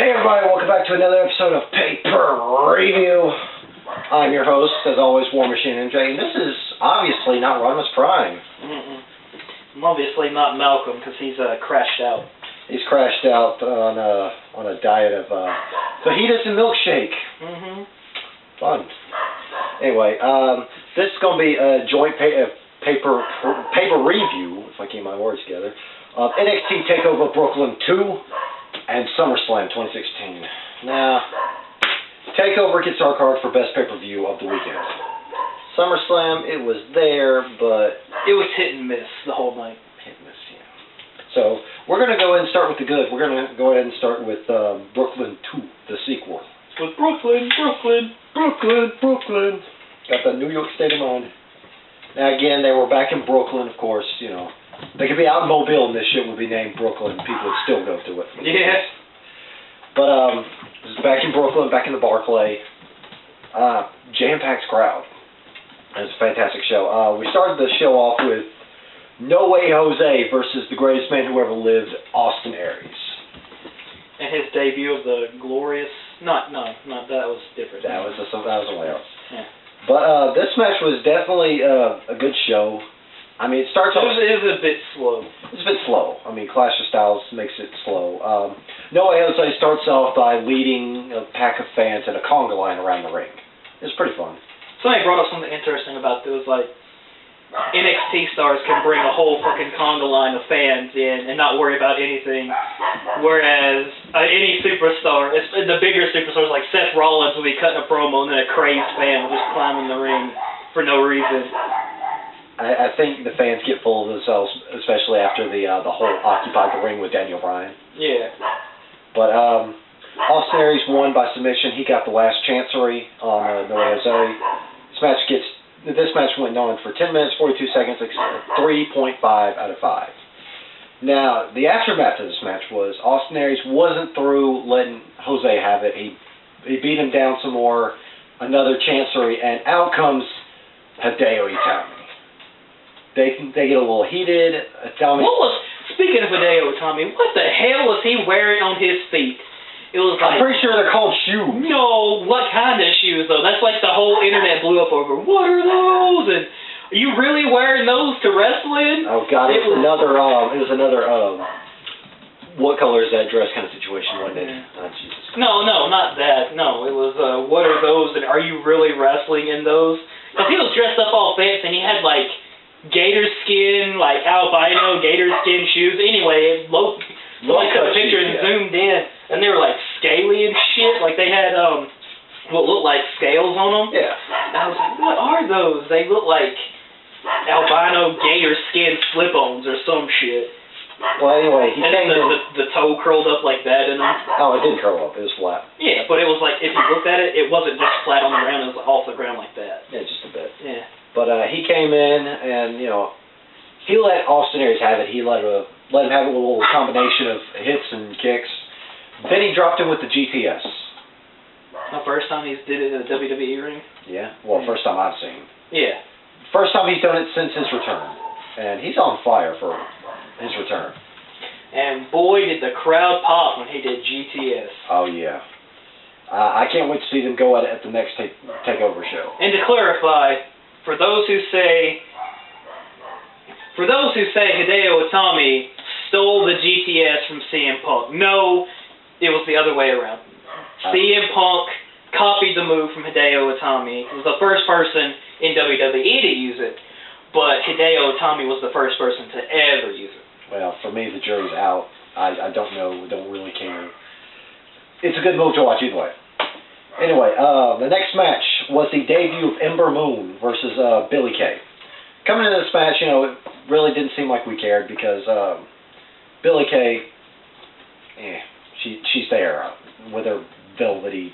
Hey everybody, welcome back to another episode of Paper Review. I'm your host, as always, War Machine MJ, and this is obviously not Rodimus Prime. I'm obviously not Malcolm, because he's crashed out. He's crashed out on a diet of fajitas and milkshake. Fun. Anyway, this is going to be a joint paper review, if I keep my words together, of NXT Takeover Brooklyn 2 and SummerSlam 2016. Now, Takeover gets our card for best pay-per-view of the weekend. SummerSlam, it was there, but it was hit and miss the whole night. Hit and miss, yeah. So, we're going to go ahead and start with the good. We're going to go ahead and start with Brooklyn 2, the sequel. With Brooklyn. Got the New York state of mind. Now, again, they were back in Brooklyn, of course, you know. They could be out in Mobile and this shit would be named Brooklyn. People would still go to it. Yeah. But, this is back in Brooklyn, back in the Barclay. Jam-packed crowd. It was a fantastic show. We started the show off with No Way Jose versus the greatest man who ever lived, Austin Aries. And his debut of the glorious... Not that was different. That was somewhere else. Yeah. But, this match was definitely a good show. I mean, it starts off... It was a bit slow. It's a bit slow. I mean, Clash of Styles makes it slow. No Way Jose starts off by leading a pack of fans in a conga line around the ring. It was pretty fun. Somebody brought up something interesting about it. It was like, NXT stars can bring a whole fucking conga line of fans in and not worry about anything. Whereas any superstar, the bigger superstars like Seth Rollins will be cutting a promo and then a crazed fan will just climb in the ring for no reason. I think the fans get full of themselves, especially after the whole Occupy the Ring with Daniel Bryan. Yeah. But Austin Aries won by submission. He got the last chancery on No Way Jose. This match went on for 10 minutes, 42 seconds, 3.5 out of 5. Now, the aftermath of this match was Austin Aries wasn't through letting Jose have it. He beat him down some more, another chancery, and out comes Hideo Itami. They get a little heated. Speaking of Hideo Itami, what the hell was he wearing on his feet? It was like, I'm pretty sure they're called shoes. No, what kind of shoes though? That's like the whole internet blew up over. What are those? And are you really wearing those to wrestle in? Oh God, it was another what color is that dress kind of situation, wasn't it? Oh, Jesus. No, not that. No, it was what are those? And are you really wrestling in those? Because he was dressed up all fancy and he had like gator skin, like albino gator skin shoes. Anyway, somebody took a picture and zoomed in, and they were like scaly and shit. Like they had what looked like scales on them. Yeah. And I was like, what are those? They look like albino gator skin slip-ons or some shit. Well, anyway, he came in. The toe curled up like that in them. Oh, it didn't curl up. It was flat. Yeah, but it was like, if you looked at it, it wasn't just flat on the ground. It was off the ground like that. Yeah, just a bit. Yeah. But he came in and, you know, he let Austin Aries have it. He let him have a little combination of hits and kicks. Then he dropped him with the GTS. The first time he's did it in the WWE ring? Yeah. Well, first time I've seen. Yeah. First time he's done it since his return. And he's on fire for his return. And boy, did the crowd pop when he did GTS. Oh, yeah. I can't wait to see them go at it at the next Takeover show. And to clarify, for those who say Hideo Itami stole the GTS from CM Punk, no, it was the other way around. CM Punk copied the move from Hideo Itami. He was the first person in WWE to use it, but Hideo Itami was the first person to ever use it. Well, for me, the jury's out. I don't know, don't really care. It's a good move to watch either way. Anyway, the next match was the debut of Ember Moon versus Billie Kay. Coming into this match, you know, it really didn't seem like we cared because Billie Kay, she's there with her velvety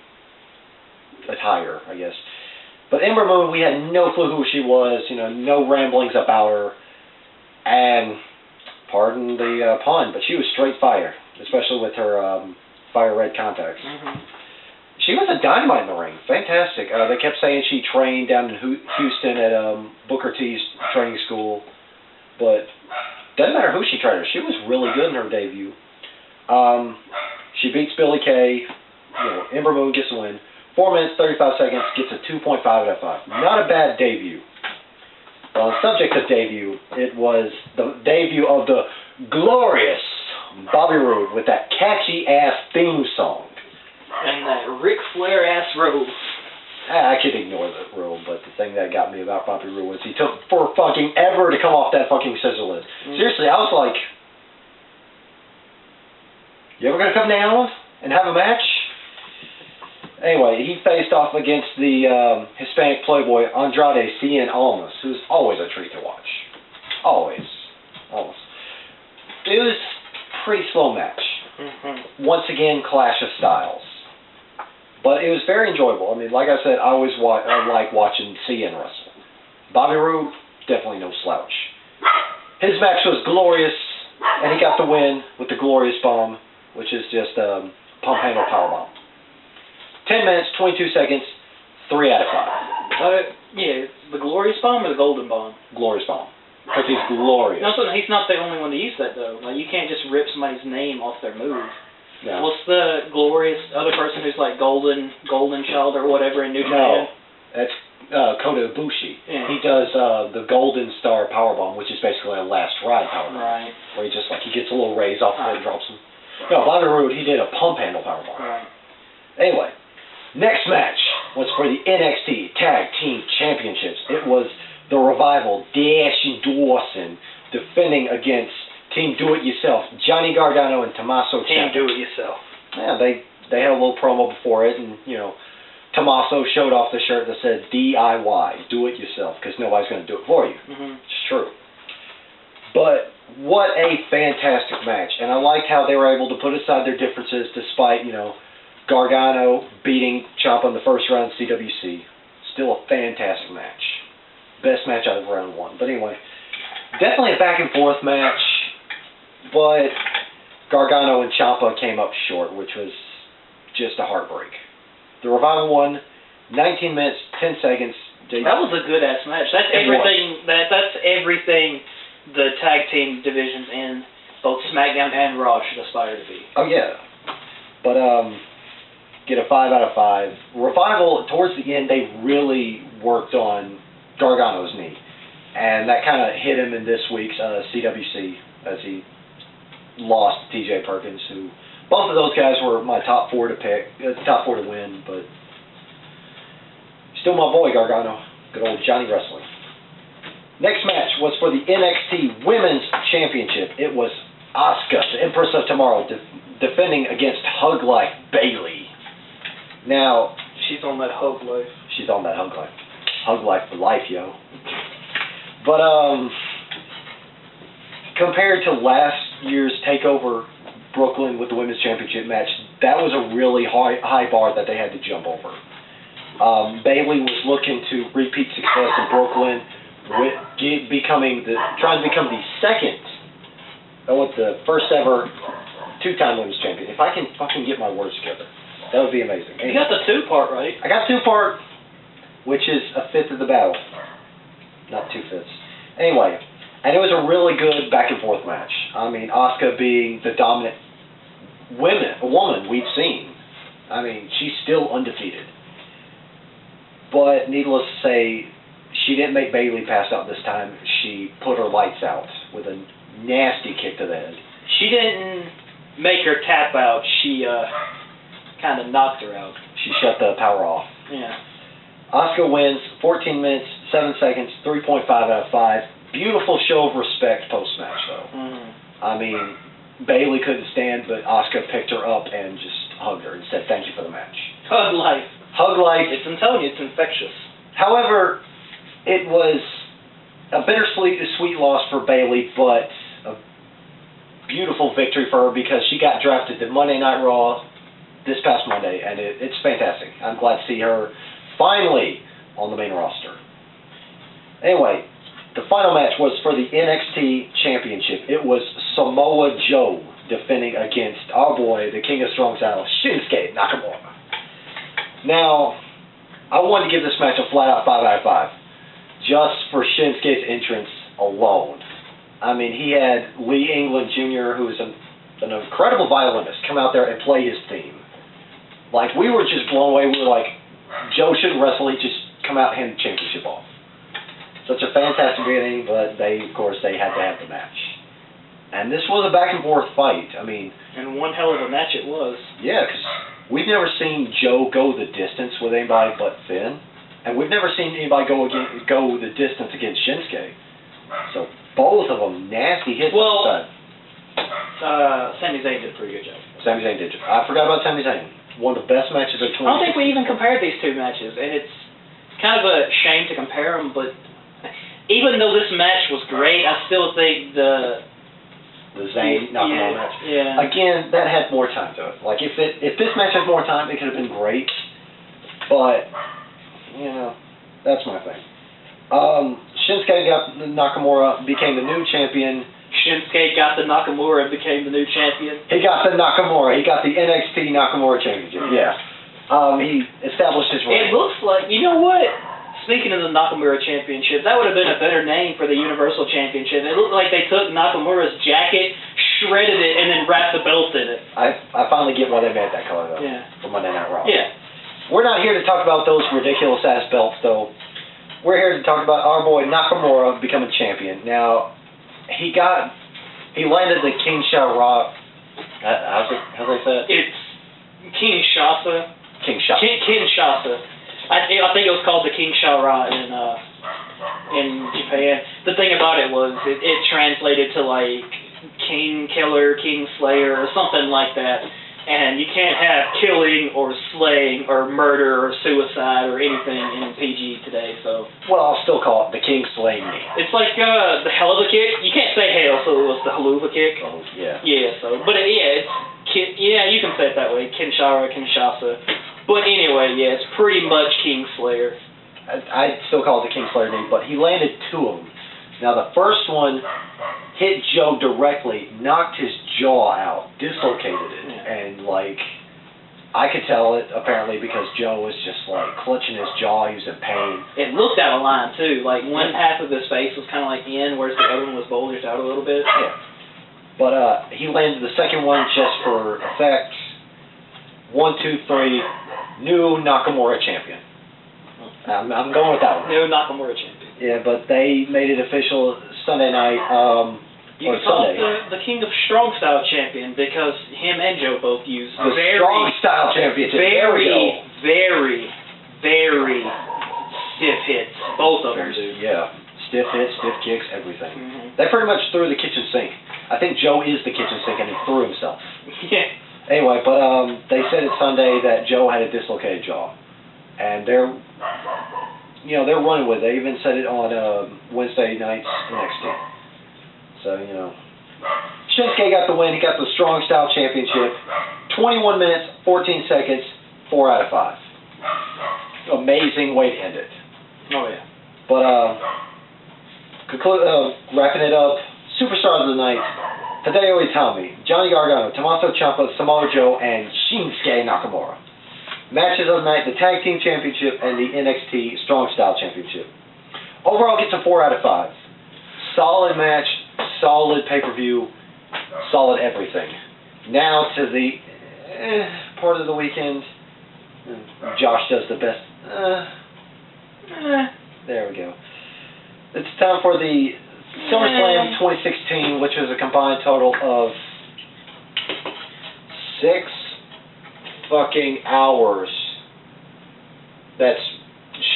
attire, I guess. But Ember Moon, we had no clue who she was, you know, no ramblings about her, and pardon the pun, but she was straight fire, especially with her fire red contacts. She was a dynamite in the ring. Fantastic. They kept saying she trained down in Houston at Booker T's training school. But doesn't matter who she trained her. She was really good in her debut. She beats Billie Kay. Ember Moon gets the win. 4 minutes, 35 seconds, gets a 2.5 out of 5. Not a bad debut. On the subject of debut, it was the debut of the glorious Bobby Roode with that catchy-ass theme song. And that Ric Flair-ass robe. I could ignore the robe, but the thing that got me about Bobby Roode was he took for fucking ever to come off that fucking scissor lift. Seriously, I was like, you ever gonna come down and have a match? Anyway, he faced off against the Hispanic Playboy Andrade Cien Almas, who's always a treat to watch. Always. It was a pretty slow match. Once again, clash of styles. But it was very enjoyable. I mean, like I said, I like watching Cien wrestle. Bobby Roode, definitely no slouch. His match was glorious, and he got the win with the Glorious Bomb, which is just a pump handle powerbomb. 10 minutes, 22 seconds, 3 out of 5. Yeah, the Glorious Bomb or the Golden Bomb? Glorious Bomb. Because he's glorious. No, he's not the only one to use that, though. Like, you can't just rip somebody's name off their move. No. What's the glorious other person who's like Golden Child or whatever in New Japan? No, that's Kota Ibushi. Yeah. He does the Golden Star Powerbomb, which is basically a last ride powerbomb. Right. Where he just he gets a little raise off and drops him. No, Bobby Roode, he did a pump handle powerbomb. Right. Anyway, next match was for the NXT Tag Team Championships. It was the Revival, Dash and Dawson, defending against Team Do-It-Yourself, Johnny Gargano and Tommaso Ciampa. Team Do-It-Yourself. Yeah, they had a little promo before it, and, Tommaso showed off the shirt that said DIY, do it yourself, because nobody's going to do it for you. It's true. But what a fantastic match, and I liked how they were able to put aside their differences despite, Gargano beating Ciampa in the first round of CWC. Still a fantastic match. Best match out of round one. But anyway, definitely a back and forth match. But Gargano and Ciampa came up short, which was just a heartbreak. The Revival won 19 minutes, 10 seconds. That was a good-ass match. That's everything. That's everything the tag team divisions in both SmackDown and Raw should aspire to be. Oh, yeah. But, get a 5 out of 5. Revival, towards the end, they really worked on Gargano's knee. And that kind of hit him in this week's CWC as he lost TJ Perkins, who both of those guys were my top 4 to pick, top 4 to win, but still my boy Gargano, good old Johnny Wrestling. Next match was for the NXT Women's Championship. It was Asuka, the Empress of Tomorrow, defending against Hug Life Bayley. Now, she's on that hug life. She's on that hug life. Hug life for life, yo. But compared to last year's Takeover Brooklyn with the Women's Championship match, that was a really high bar that they had to jump over. Bayley was looking to repeat success in Brooklyn, with trying to become the first ever 2-time Women's Champion. If I can fucking get my words together, that would be amazing. You got the 2-part, right? I got 2-part, which is a fifth of the battle. Not 2/5. Anyway, and it was a really good back and forth match. I mean, Asuka being the dominant woman we've seen. I mean, she's still undefeated. But needless to say, she didn't make Bayley pass out this time. She put her lights out with a nasty kick to the head. She didn't make her tap out. She kind of knocked her out. She shut the power off. Yeah. Asuka wins 14 minutes, 7 seconds, 3.5 out of 5. Beautiful show of respect post-match, though. I mean, Bayley couldn't stand, but Asuka picked her up and just hugged her and said thank you for the match. Hug life. Hug life. It's infectious. However, it was a bittersweet loss for Bayley, but a beautiful victory for her because she got drafted to Monday Night Raw this past Monday, and it's fantastic. I'm glad to see her finally on the main roster. Anyway, the final match was for the NXT Championship. It was Samoa Joe defending against our boy, the King of Strong Style, Shinsuke Nakamura. Now, I wanted to give this match a flat-out 5 out of 5, just for Shinsuke's entrance alone. I mean, he had Lee England Jr., who is a an incredible violinist come out there and play his theme. Like, we were just blown away. We were like, Joe shouldn't wrestle. He just come out and hand the championship off. Such a fantastic beginning, but of course, they had to have the match. And this was a back-and-forth fight. I mean... And one hell of a match it was. Yeah, because we've never seen Joe go the distance with anybody but Finn. And we've never seen anybody go the distance against Shinsuke. So, both of them nasty hits on the side. Sami Zayn did a pretty good job. Sami Zayn did. I forgot about Sami Zayn. One of the best matches of 2016. I don't think we even compared these two matches, and it's kind of a shame to compare them, but even though this match was great, I still think the Zayn Nakamura match. Yeah. Again, that had more time to it. Like, if this match had more time, it could have been great. But, you know, that's my thing. Shinsuke Nakamura became the new champion. Shinsuke got the Nakamura and became the new champion. He got the Nakamura. He got the NXT Nakamura championship. Yeah. He established his reign. It looks like, you know what? Speaking of the Nakamura Championship, that would have been a better name for the Universal Championship. It looked like they took Nakamura's jacket, shredded it, and then wrapped the belt in it. I finally get why they made that color, though, for Monday Night Raw. Yeah. We're not here to talk about those ridiculous-ass belts, though. We're here to talk about our boy Nakamura becoming champion. Now, he landed the Kinshasa. How's they say it? It's Kinshasa. Kinshasa. I think it was called the King Shara in Japan. The thing about it was it translated to like King Killer, King Slayer, or something like that. And you can't have killing or slaying or murder or suicide or anything in PG today. So. Well, I'll still call it the King Slaying Me. It's like the hell of a kick. You can't say hail, so it was the haluva kick. Oh yeah. Yeah. So, but you can say it that way. Kinshasa, Kinshasa. But anyway, yeah, it's pretty much King Slayer. I still call it the King Slayer name, but he landed two of them. Now, the first one hit Joe directly, knocked his jaw out, dislocated it, and, like, I could tell it, apparently, because Joe was just, like, clutching his jaw, he was in pain. It looked out of line, too. Like, one half of his face was kind of like in, whereas the other one was bulged out a little bit. Yeah. But he landed the second one just for effect. 1, 2, 3, new Nakamura champion. I'm going with that one. New Nakamura champion. Yeah, but they made it official Sunday night, you can call it the King of Strong Style champion because him and Joe both use the Strong Style championship. Very, very stiff hits. Both of them do. Yeah, stiff hits, stiff kicks, everything. Mm-hmm. They pretty much threw the kitchen sink. I think Joe is the kitchen sink, and he threw himself. Yeah. Anyway, but they said it Sunday that Joe had a dislocated jaw, and they're running with it. They even said it on Wednesday night's NXT. So Shinsuke got the win. He got the Strong Style Championship. 21 minutes, 14 seconds, 4 out of 5. Amazing way to end it. Oh yeah. But wrapping it up, Superstars of the Night. Hideo Itami, Johnny Gargano, Tommaso Ciampa, Samoa Joe, and Shinsuke Nakamura. Matches of the night, the Tag Team Championship and the NXT Strong Style Championship. Overall gets a 4 out of 5. Solid match, solid pay-per-view, solid everything. Now to the part of the weekend. Josh does the best. There we go. It's time for the SummerSlam 2016, which was a combined total of 6 fucking hours. That's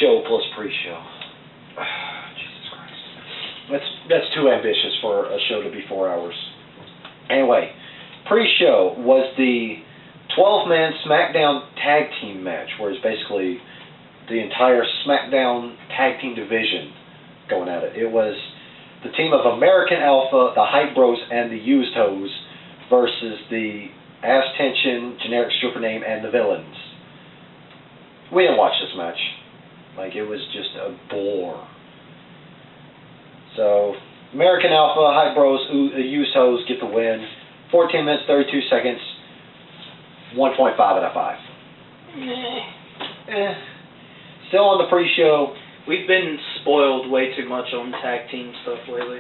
show plus pre-show. Jesus Christ. That's too ambitious for a show to be 4 hours. Anyway, pre-show was the 12-man SmackDown tag team match, where it's basically the entire SmackDown tag team division going at it. It was the team of American Alpha, the Hype Bros, and the Used Hoes versus the Ass Tension, Generic Stripper Name, and the Villains. We didn't watch this match. Like, it was just a bore. So, American Alpha, Hype Bros, Used Hoes get the win. 14 minutes, 32 seconds, 1.5 out of 5. Still on the pre-show. We've been spoiled way too much on tag team stuff lately.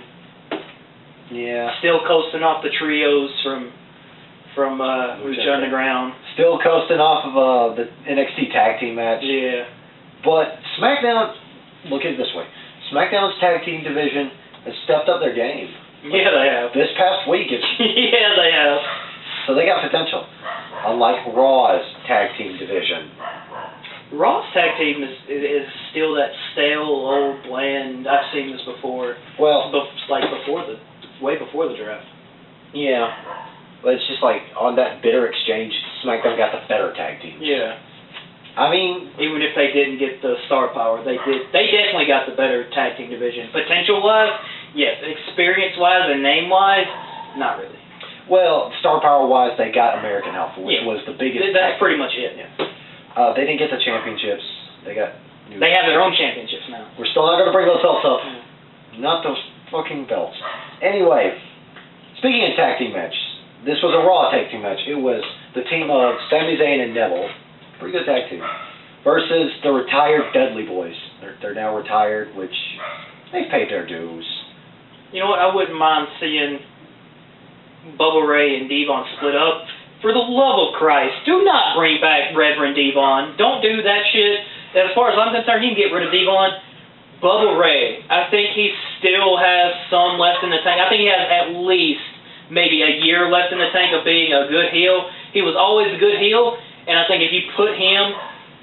Yeah. Still coasting off the trios from from Lucha Underground. Still coasting off of the NXT tag team match. Yeah. But SmackDown, look at it this way. SmackDown's tag team division has stepped up their game. Yeah, they have. This past week, it's yeah, they have. so they got potential. Unlike Raw's tag team division. Raw's tag team is still that stale, old, bland. I've seen this before. Well, like way before the draft. Yeah, but it's just like on that bitter exchange, SmackDown got the better tag teams. Yeah. I mean, even if they didn't get the star power, they did. They definitely got the better tag team division. Potential-wise, yes. Experience-wise and name-wise, not really. Well, star power-wise, they got American Alpha, which was the biggest. That's pretty much it. Yeah. They didn't get the championships. They got. They have their own championships now. We're still not going to bring those belts up. Not those fucking belts. Anyway, speaking of tag team matches, this was a Raw tag team match. It was the team of Sami Zayn and Neville, pretty good tag team, versus the retired Dudley Boys. They're now retired, which they've paid their dues. You know what? I wouldn't mind seeing Bubba Ray and Devon split up. For the love of Christ, do not bring back Reverend Devon. Don't do that shit. As far as I'm concerned, you can get rid of Devon. Bubba Ray, I think he still has some left in the tank. I think he has at least maybe a year left in the tank of being a good heel. He was always a good heel, and I think if you put him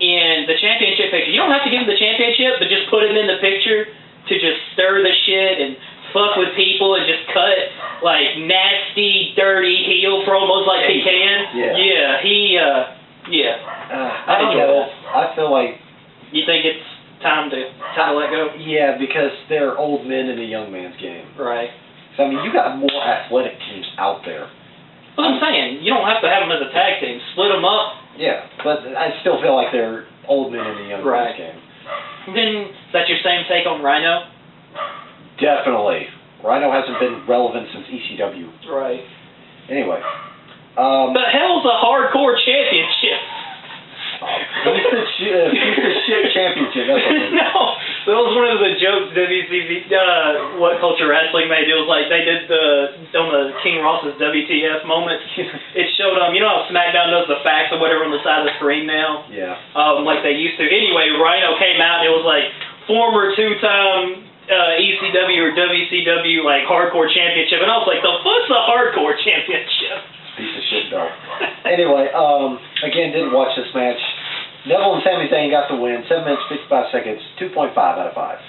in the championship picture, you don't have to give him the championship, but just put him in the picture to just stir the shit and fuck with people and just cut like nasty, dirty heel promos like he can. I don't know. I feel like. You think it's time to let go? Yeah, because they're old men in a young man's game. Right. So I mean, you got more athletic teams out there. But I'm saying you don't have to have them as a tag team. Split them up. Yeah, but I still feel like they're old men in a young man's game. Then is that your same take on Rhino? Definitely. Rhino hasn't been relevant since ECW. Right. Anyway. The hell's a hardcore championship? Piece of shit championship. That's what No, that was one of the jokes WCW, What Culture Wrestling made. It was like they did on the King Ross's WTF moment. It showed you know how SmackDown does the facts or whatever on the side of the screen now? Yeah. Like they used to. Anyway, Rhino came out and it was like former two-time ECW or WCW like hardcore championship, and I was like, the fuck's a hardcore championship? Piece of shit belt. Anyway, again, didn't watch this match. Neville and Sami Zayn got the win. 7 minutes, 55 seconds, 2.5 out of 5.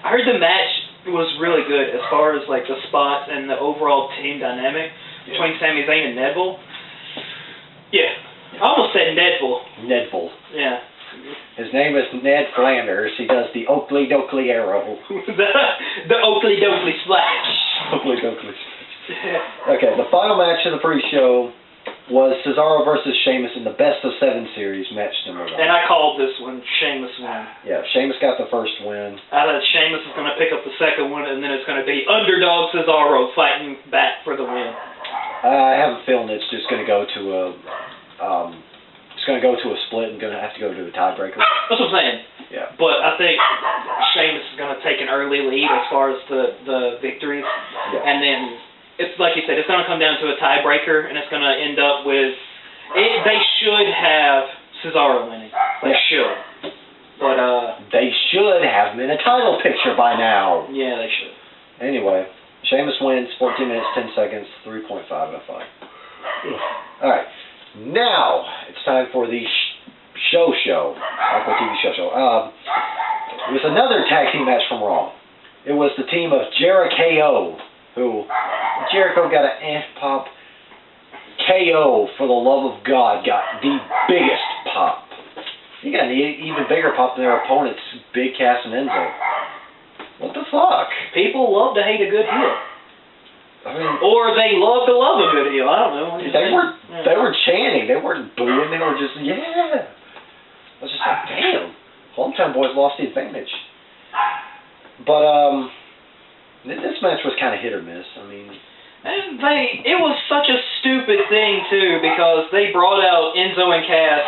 I heard the match was really good as far as like the spots and the overall team dynamic between Sami Zayn and Neville. Yeah. I almost said Nedville. Nedville. Yeah. His name is Ned Flanders. He does the Oakley Dokley arrow. the Oakley Dokley splash. Oakley Dokley splash. Okay, the final match of the pre-show was Cesaro versus Sheamus in the Best of 7 series, match number 1. And I called this one Sheamus win. Yeah, Sheamus got the first win. I thought Sheamus is going to pick up the second one, and then it's going to be underdog Cesaro fighting back for the win. I have a feeling it's just going to go to a split and going to have to go to a tiebreaker. That's what I'm saying. Yeah. But I think Sheamus is going to take an early lead as far as the victories, and then. It's like you said, it's going to come down to a tiebreaker, and it's going to end up with... They should have Cesaro winning. They should. But, they should have him in a title picture by now. Yeah, they should. Anyway, Sheamus wins, 14 minutes, 10 seconds, 3.5 out of 5. Alright, now it's time for the show. Aqua TV show. It was another tag team match from Raw. It was the team of Jericho, who... Jericho got an ass pop. KO, for the love of God, got the biggest pop. He got an even bigger pop than their opponents, Big Cass and Enzo. What the fuck? People love to hate a good heel. I mean, or they love to love a good heel. I don't know. They were chanting. They weren't booing. They were just, yeah. I was just like, damn. Hometown boys lost the advantage. But, this match was kind of hit or miss. I mean... And it was such a stupid thing, too, because they brought out Enzo and Cass,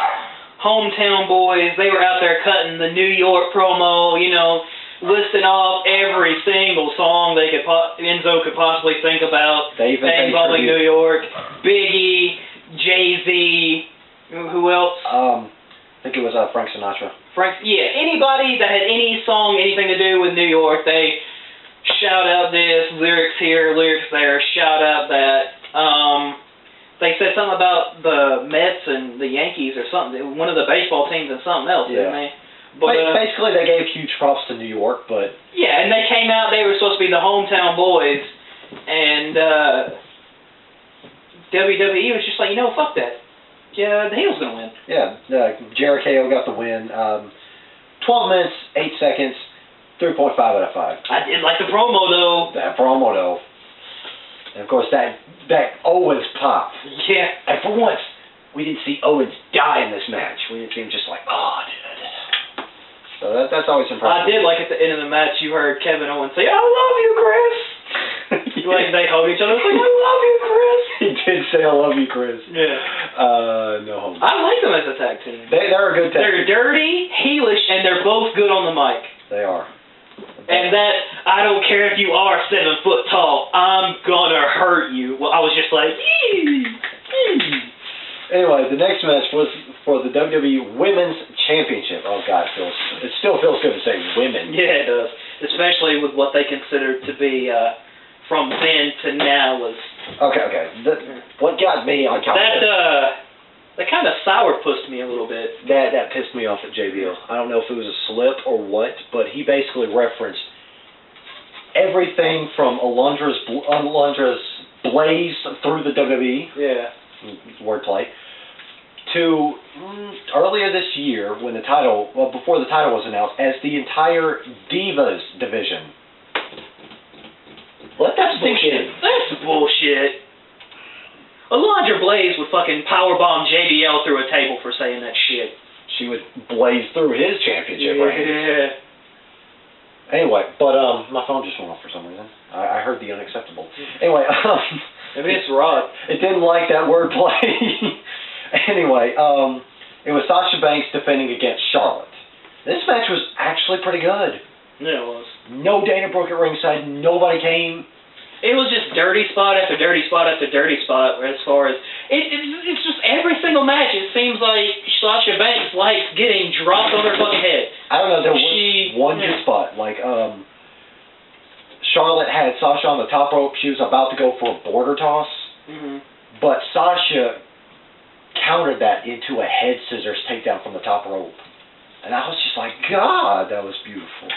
hometown boys. They were out there cutting the New York promo, you know, listing off every single song Enzo could possibly think about. Involving New York, Biggie, Jay-Z, who else? I think it was Frank Sinatra. Anybody that had any song, anything to do with New York, they shout out this, lyrics here, lyrics there, shout out that. They said something about the Mets and the Yankees or something, one of the baseball teams and something else, didn't they? But basically, they gave huge props to New York, but... Yeah, and they came out, they were supposed to be the hometown boys, and WWE was just like, fuck that. Yeah, the heel's going to win. Yeah, Jericho got the win. 12 minutes, 8 seconds, 3.5 out of 5. I did like the promo, though. That promo, though. And, of course, that Owens pop. Yeah. And for once, we didn't see Owens die in this match. We didn't see him just like, oh, dude. So that's always impressive. I did like at the end of the match, you heard Kevin Owens say, I love you, Chris. Like they hold each other. It's like, I love you, Chris. He did say, I love you, Chris. Yeah. No hope. I like them as a tag team. They're a good tag team. They're dirty, heelish, and they're both good on the mic. They are. And that, I don't care if you are 7 foot tall, I'm gonna hurt you. Well, I was just like, Anyway, the next match was for the WWE Women's Championship. Oh, God, it still feels good to say women. Yeah, it does. Especially with what they consider to be, from then to now was... Okay. What got me on top of this... That kind of sourpussed me a little bit. That pissed me off at JBL. I don't know if it was a slip or what, but he basically referenced everything from Alundra's blaze through the WWE. Yeah. Wordplay. To earlier this year, when before the title was announced, as the entire Divas division. That's bullshit. That's bullshit. Alundra Blaze would fucking powerbomb JBL through a table for saying that shit. She would blaze through his championship reign. Yeah. Anyway, but my phone just went off for some reason. I heard the unacceptable. Anyway, maybe it's Rod. It didn't like that wordplay. Anyway, it was Sasha Banks defending against Charlotte. This match was actually pretty good. Yeah, it was. No Dana Brooke at ringside. Nobody came. It was just dirty spot after dirty spot after dirty spot. As far as it's just every single match, it seems like Sasha Banks likes getting dropped on her fucking head. I don't know. There was one good spot. Like Charlotte had Sasha on the top rope. She was about to go for a border toss, but Sasha countered that into a head scissors takedown from the top rope, and I was just like, God, that was beautiful.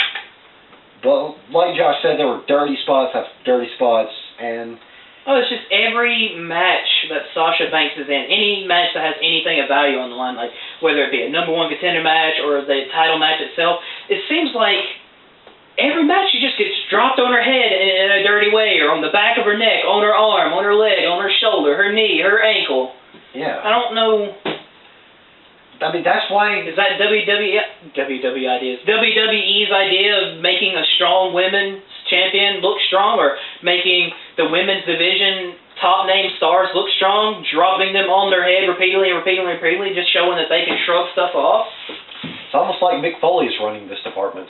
But like Josh said, there were dirty spots after dirty spots, and... Oh, it's just every match that Sasha Banks is in, any match that has anything of value on the line, like whether it be a #1 contender match or the title match itself, it seems like every match she just gets dropped on her head in a dirty way, or on the back of her neck, on her arm, on her leg, on her shoulder, her knee, her ankle. Yeah. I don't know... I mean, that's why... Is that WWE's idea of making a strong women's champion look strong, or making the women's division top-name stars look strong, dropping them on their head repeatedly, just showing that they can shrug stuff off? It's almost like Mick Foley is running this department.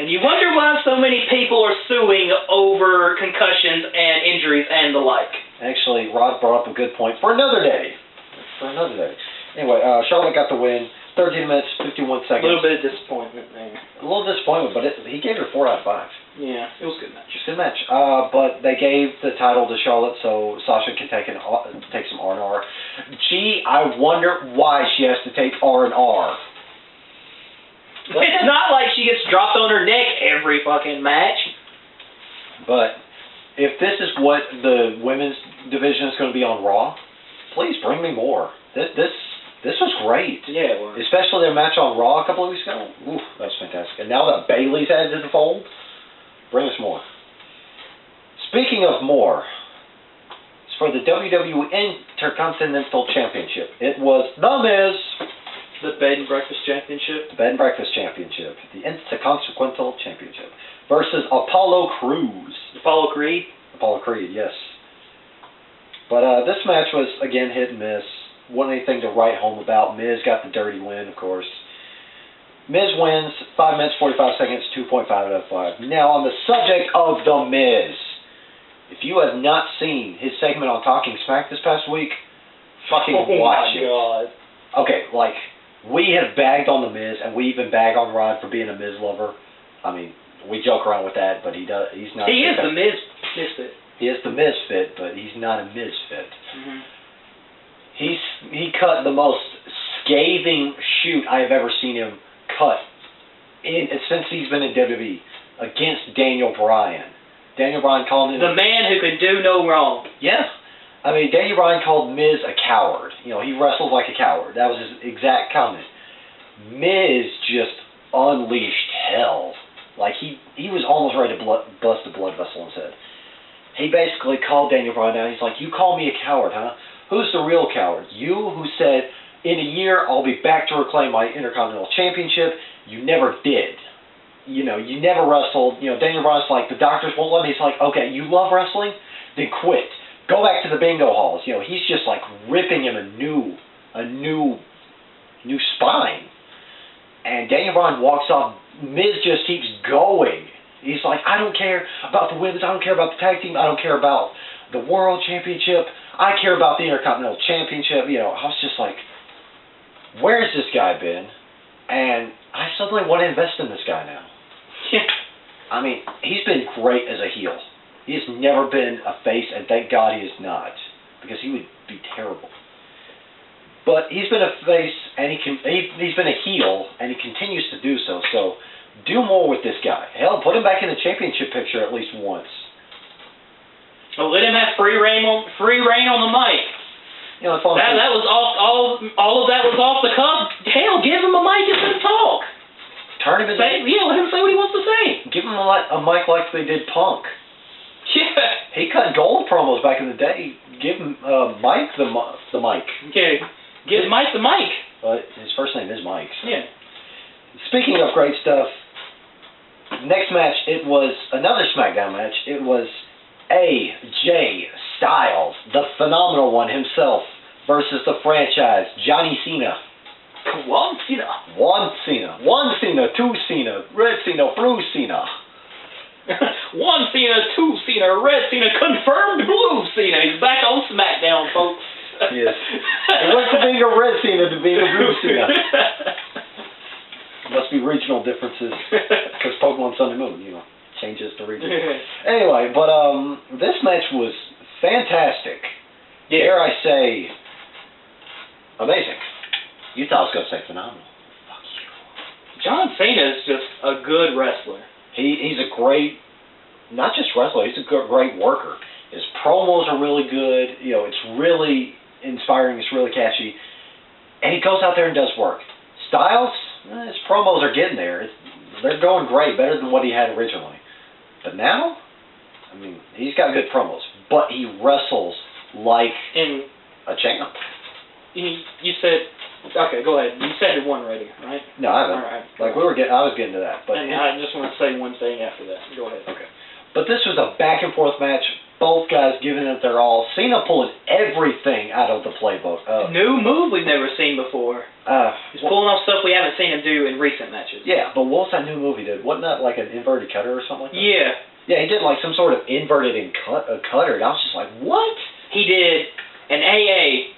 And you wonder why so many people are suing over concussions and injuries and the like. Actually, Rod brought up a good point for another day. Anyway, Charlotte got the win. 13 minutes, 51 seconds. A little bit of disappointment there. A little disappointment, but he gave her 4 out of 5. Yeah, it was a good match. Good match. But they gave the title to Charlotte so Sasha can take some R&R. Gee, I wonder why she has to take R&R. It's not like she gets dropped on her neck every fucking match. But if this is what the women's division is going to be on Raw, please bring me more. This was great. Yeah, it was. Especially their match on Raw a couple of weeks ago. Ooh, that was fantastic. And now that Bayley's added to the fold, bring us more. Speaking of more, it's for the WWE Intercontinental Championship. It was The Miz. The Bed and Breakfast Championship. The Bed and Breakfast Championship. The Intercontinental Championship. Versus Apollo Crews. Apollo Creed? Apollo Creed, yes. But this match was, again, hit and miss. Wasn't anything to write home about. Miz got the dirty win, of course. Miz wins, 5 minutes, 45 seconds, 2.5 out of 5. Now, on the subject of The Miz, if you have not seen his segment on Talking Smack this past week, fucking watch it. Oh, my God. Okay, like, we have bagged on The Miz, and we even bag on Rod for being a Miz lover. I mean, we joke around with that, but he's not. He is the misfit. He is the misfit, but he's not a misfit. Mm-hmm. He cut the most scathing shoot I have ever seen him cut since he's been in WWE against Daniel Bryan. Daniel Bryan called him the man who could do no wrong. Yeah. I mean, Daniel Bryan called Miz a coward. You know, he wrestled like a coward. That was his exact comment. Miz just unleashed hell. Like, he was almost ready to bust a blood vessel in his head. He basically called Daniel Bryan down. He's like, you call me a coward, huh? Who's the real coward? You who said, in a year, I'll be back to reclaim my Intercontinental Championship. You never did. You know, you never wrestled. You know, Daniel Bryan's like, the doctors won't let me. He's like, okay, you love wrestling? Then quit. Go back to the bingo halls. You know, he's just like ripping him a new spine. And Daniel Bryan walks off. Miz just keeps going. He's like, I don't care about the women's. I don't care about the tag team. I don't care about the world championship. I care about the Intercontinental Championship. You know, I was just like, where's this guy been? And I suddenly want to invest in this guy now. Yeah. I mean, he's been great as a heel. He has never been a face, and thank God he is not, because he would be terrible. But he's been a face, and he's been a heel, and he continues to do so. So do more with this guy. Hell, put him back in the championship picture at least once. Well, let him have free reign on the mic. You know, it's all that was all of that was off the cuff. Hell, give him a mic and let him talk. Turn him into... let him say what he wants to say. Give him a mic like they did Punk. Yeah. He cut gold promos back in the day. Give him Mike the mic. Okay. Give Mike the mic. His first name is Mike. So. Yeah. Speaking of great stuff, next match, it was another SmackDown match. It was AJ Styles, the phenomenal one himself, versus the franchise, Johnny Cena. One Cena, two Cena, red Cena, blue Cena. One Cena, two Cena, red Cena, confirmed blue Cena. He's back on SmackDown, folks. Yes. It went from being a red Cena to being a blue Cena. Must be regional differences, because Pokemon Sun and Moon, you know, changes the region. Anyway, but this match was fantastic. Yeah. Dare I say, amazing. You thought I was going to say phenomenal. Fuck you. John Cena is just a good wrestler. He's a great, not just wrestler, he's a great worker. His promos are really good. You know, it's really inspiring. It's really catchy. And he goes out there and does work. Styles, his promos are getting there. They're going great, better than what he had originally. But now, I mean, he's got good promos. But he wrestles like a champ. You said... Okay, go ahead. You said one already, right? No, I haven't. All right. I was getting to that. But and I just want to say one thing after that. Go ahead. Okay. But this was a back and forth match. Both guys giving it their all. Cena pulling everything out of the playbook. New move we've never seen before. He's pulling off stuff we haven't seen him do in recent matches. Yeah, but what was that new move he did? Wasn't that like an inverted cutter or something like that? Yeah. Yeah, he did like some sort of inverted cutter. And I was just like, what? He did an AA.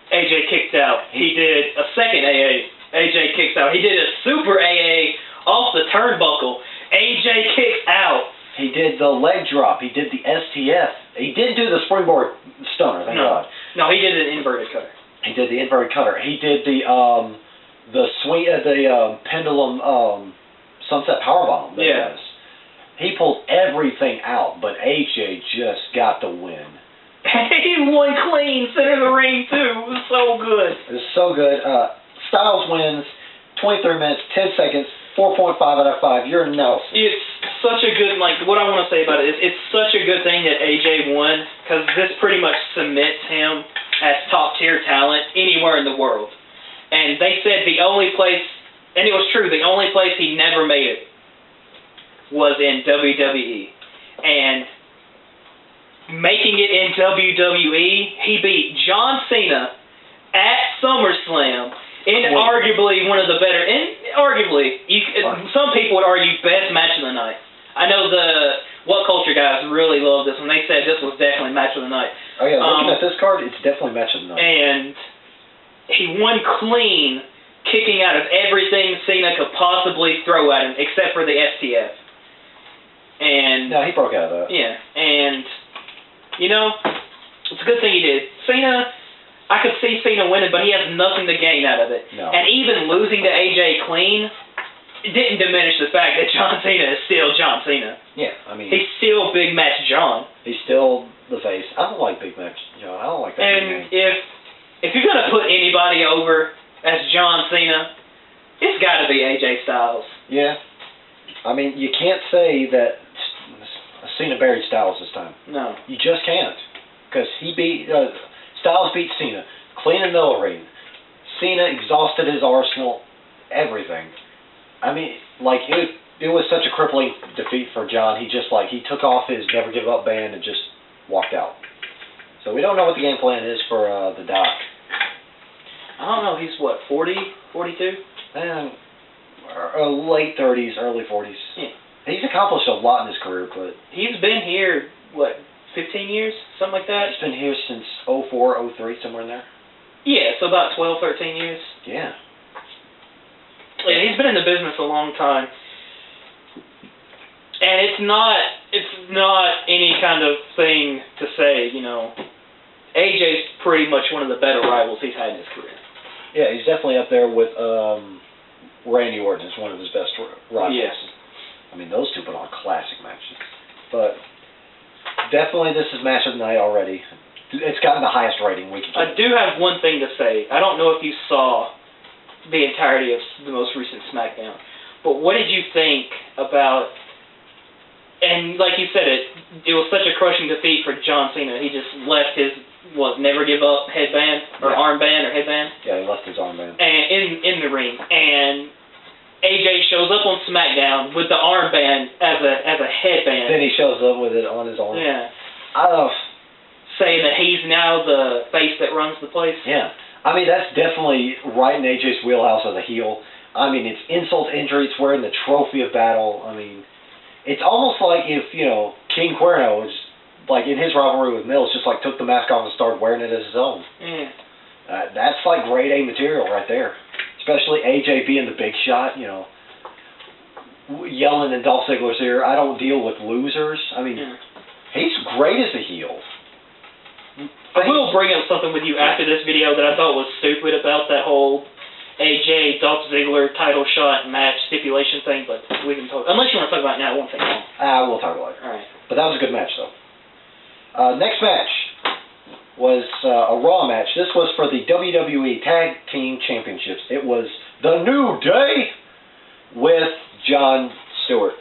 AJ kicks out. He did a second AA. AJ kicks out. He did a super AA off the turnbuckle. AJ kicks out. He did the leg drop. He did the STF. He didn't do the springboard stunner, thank God. No, he did an inverted cutter. He did the inverted cutter. He did the swing, the pendulum sunset powerbomb. Yeah. He pulled everything out, but AJ just got the win. He won clean, center of the ring too. It was so good. It was so good. Styles wins, 23 minutes, 10 seconds, 4.5 out of 5. You're Nelson. It's such a good, what I want to say about it is it's such a good thing that AJ won, because this pretty much cements him as top tier talent anywhere in the world. And they said the only place, and it was true, the only place he never made it was in WWE. And making it in WWE, he beat John Cena at SummerSlam in arguably one of the better, and Arguably, some people would argue best match of the night. I know the What Culture guys really love this one. They said this was definitely match of the night. Oh yeah, looking at this card, it's definitely match of the night. And he won clean, kicking out of everything Cena could possibly throw at him, except for the STF. And no, he broke out of that. Yeah, and you know, it's a good thing he did. Cena, I could see Cena winning, but he has nothing to gain out of it. No. And even losing to AJ clean, it didn't diminish the fact that John Cena is still John Cena. Yeah, I mean, he's still Big Match John. He's still the face. I don't like Big Match John. I don't like that. And if you're gonna put anybody over as John Cena, it's got to be AJ Styles. Yeah, I mean, you can't say that Cena buried Styles this time. No. You just can't. Because Styles beat Cena. Clean in the middle ring. Cena exhausted his arsenal. Everything. I mean, like, it was such a crippling defeat for John. He took off his Never Give Up band and just walked out. So we don't know what the game plan is for the Doc. I don't know. He's what, 40, 42? And late 30s, early 40s. Yeah. He's accomplished a lot in his career, but he's been here, what, 15 years? Something like that? He's been here since 04, 03, somewhere in there. Yeah, so about 12, 13 years. Yeah. Yeah, he's been in the business a long time. And it's not any kind of thing to say, you know, AJ's pretty much one of the better rivals he's had in his career. Yeah, he's definitely up there with Randy Orton as one of his best rivals. Yes. I mean, those two put on classic matches. But definitely this is match of the night already. It's gotten the highest rating we can get. I do have one thing to say. I don't know if you saw the entirety of the most recent SmackDown, but what did you think about, and like you said, it was such a crushing defeat for John Cena. He just left his, Never Give Up headband, or armband, or headband? Yeah, he left his armband. And in the ring. And AJ shows up on SmackDown with the armband as a headband. Then he shows up with it on his arm. Yeah. Saying that he's now the face that runs the place. Yeah. I mean, that's definitely right in AJ's wheelhouse as a heel. I mean, it's insult to injury. It's wearing the trophy of battle. I mean, it's almost like if, you know, King Cuerno was, like, in his rivalry with Mills, just, like, took the mask off and started wearing it as his own. Yeah. That's, like, grade A material right there. Especially AJ being the big shot, you know, yelling in Dolph Ziggler's ear, I don't deal with losers. I mean, he's great as a heel. I will bring up something with you after this video that I thought was stupid about that whole AJ Dolph Ziggler title shot match stipulation thing, but we can talk. Unless you want to talk about it now, I won't take long. We'll talk about it. All right. But that was a good match, though. Next match was a Raw match. This was for the WWE Tag Team Championships. It was The New Day with Jon Stewart.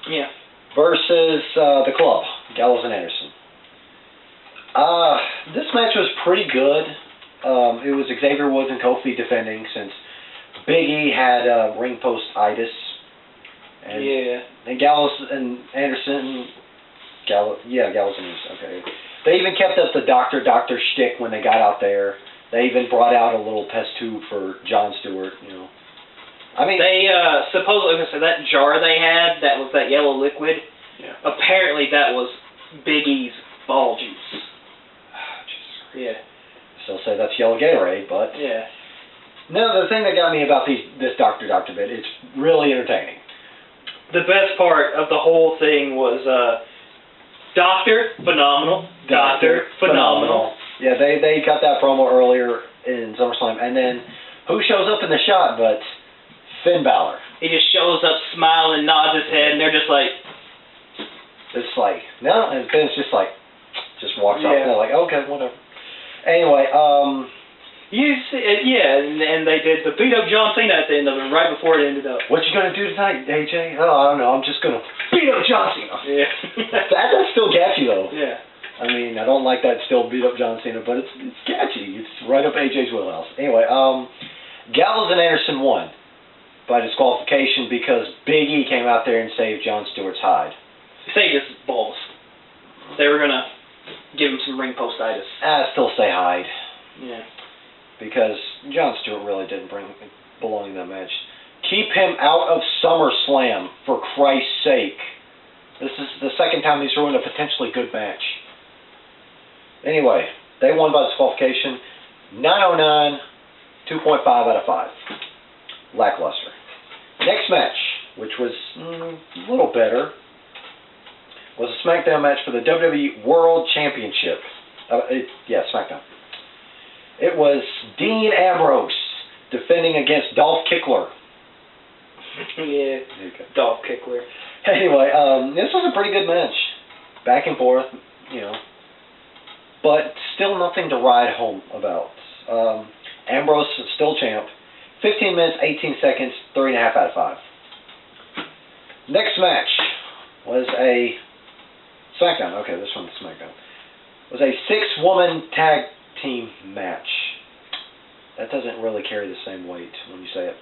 Yeah. Versus the Club, Gallows and Anderson. This match was pretty good. It was Xavier Woods and Kofi defending since Big E had ring post-itis. And Gallows and Anderson... Gallows and Anderson, okay. They even kept up the doctor shtick when they got out there. They even brought out a little test tube for Jon Stewart, you know. I mean... They, supposedly, so that jar they had, that was that yellow liquid, apparently that was Big E's ball juice. Yeah. Still say that's yellow Gatorade, but... Yeah. No, the thing that got me about this doctor bit, it's really entertaining. The best part of the whole thing was... Doctor, phenomenal. Doctor, phenomenal. Yeah, they cut that promo earlier in SummerSlam. And then, who shows up in the shot but Finn Balor? He just shows up, smiling, nods his head, and they're just like... It's like, no, and Finn's just like, just walks off. And they're like, okay, whatever. Anyway, and they did the beat up John Cena at the end of it, right before it ended up. What you gonna do tonight, AJ? Oh, I don't know. I'm just gonna beat up John Cena. Yeah. That's still catchy though. Yeah. I mean, I don't like that still beat up John Cena, but it's catchy. It's right up AJ's wheelhouse. Anyway, Gallows and Anderson won by disqualification because Big E came out there and saved Jon Stewart's hide. Saved his balls. They were gonna give him some ring post-itis. I still say hide. Yeah. Because Jon Stewart really didn't bring belong in that match. Keep him out of SummerSlam, for Christ's sake. This is the second time he's ruined a potentially good match. Anyway, they won by disqualification. 909, 2.5 out of 5. Lackluster. Next match, which was a little better, was a SmackDown match for the WWE World Championship. SmackDown. It was Dean Ambrose defending against Dolph Ziggler. Yeah, Dolph Ziggler. Anyway, this was a pretty good match. Back and forth, but still nothing to ride home about. Ambrose is still champ. 15 minutes, 18 seconds, 3.5 out of 5. Next match was a SmackDown. Okay, this one's SmackDown. Was a 6-woman tag team match. That doesn't really carry the same weight when you say it.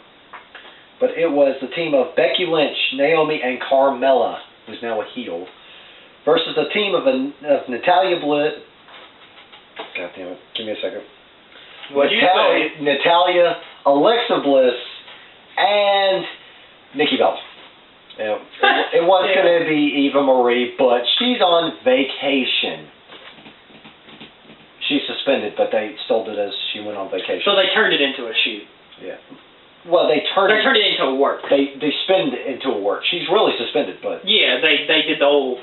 But it was the team of Becky Lynch, Naomi, and Carmella, who's now a heel, versus the team of Natalia Bliss. God damn it! Give me a second. Natalia, Alexa Bliss, and Nikki Bella. It was going to be Eva Marie, but she's on vacation. She's suspended, but they still did as she went on vacation. So they turned it into a shoot. Yeah. Well, they turned it into a work. They spin it into a work. She's really suspended, but yeah, they did the old.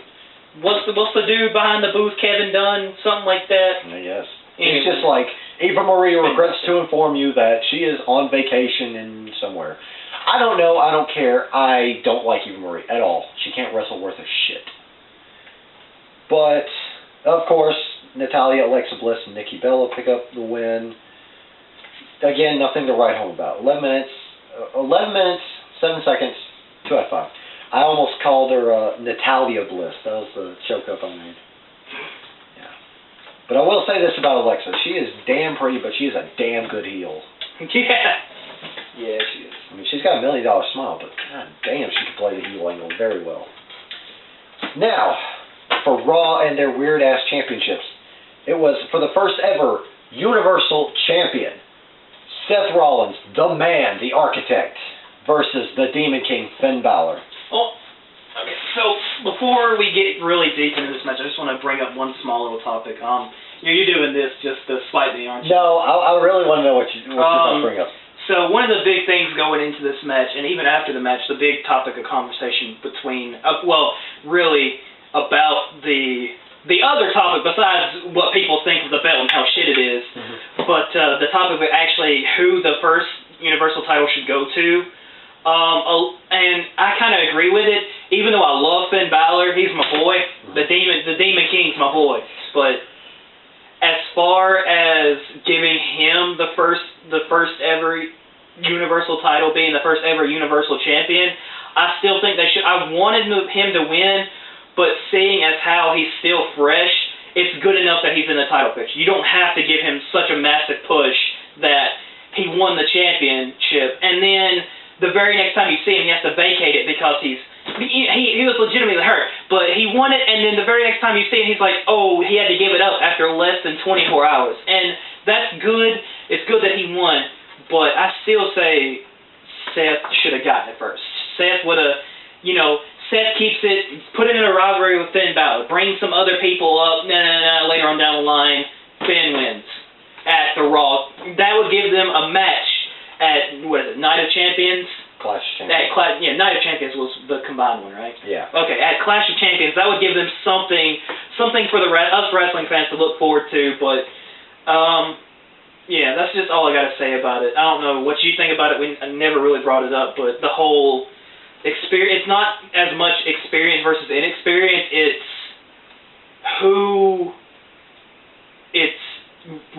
What's the dude behind the booth? Kevin Dunn, something like that. Yes. Anyway. It's just like Eva Marie regrets to inform you that she is on vacation in somewhere. I don't know. I don't care. I don't like Eva Marie at all. She can't wrestle worth a shit. But of course, Natalia, Alexa Bliss, and Nikki Bella pick up the win. Again, nothing to write home about. 11 minutes, 7 seconds, 2 out of 5. I almost called her Natalia Bliss. That was the choke up I made. Yeah. But I will say this about Alexa. She is damn pretty, but she is a damn good heel. Yeah. Yeah, she is. I mean, she's got $1 million smile, but god damn, she can play the heel angle very well. Now, for Raw and their weird-ass championships, it was for the first ever Universal Champion, Seth Rollins, the man, the architect, versus the Demon King, Finn Balor. Oh, okay. So before we get really deep into this match, I just want to bring up one small little topic. You're doing this just to spite me, aren't you? No, I really want to know what you're going to bring up. So one of the big things going into this match, and even after the match, the big topic of conversation between, really about the other topic besides what people think of the belt and how shit it is, but the topic of actually who the first Universal title should go to. And I kind of agree with it, even though I love Finn Balor, he's my boy. The Demon King's my boy. But as far as giving him the first ever Universal title, being the first ever Universal Champion, I still think they should. I wanted him to win, but seeing as how he's still fresh, it's good enough that he's in the title picture. You don't have to give him such a massive push that he won the championship, and then the very next time you see him, he has to vacate it because he was legitimately hurt, but he won it, and then the very next time you see him, he's like, oh, he had to give it up after less than 24 hours, and that's good. It's good that he won, but I still say Seth should have gotten it first. Seth would have, Seth keeps it, put it in a rivalry with Finn Balor, bring some other people up, later on down the line, Finn wins at the Raw. That would give them a match at, Night of Champions? Clash of Champions. Night of Champions was the combined one, right? Yeah. Okay, at Clash of Champions, that would give them something for us wrestling fans to look forward to, but, that's just all I got to say about it. I don't know what you think about it. I never really brought it up, but the whole experience, it's not as much experience versus inexperience, it's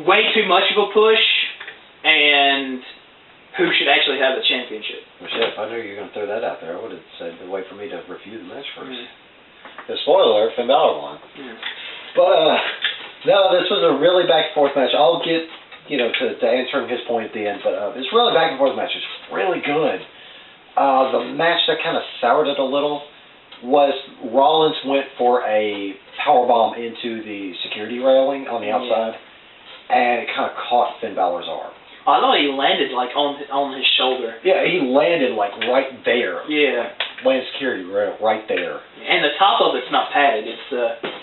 way too much of a push, and who should actually have the championship. Well, shit, if I knew you were going to throw that out there, I would have said, wait for me to review the match first. The spoiler alert, Finn Balor won. But, no, this was a really back-and-forth match. I'll get, to answering his point at the end, but it's really back-and-forth match. It's really good. The match that kind of soured it a little was Rollins went for a powerbomb into the security railing on the outside, and it kind of caught Finn Balor's arm. I thought he landed like on his shoulder. Yeah, he landed like right there. Yeah. Land security right there. And the top of it's not padded. It's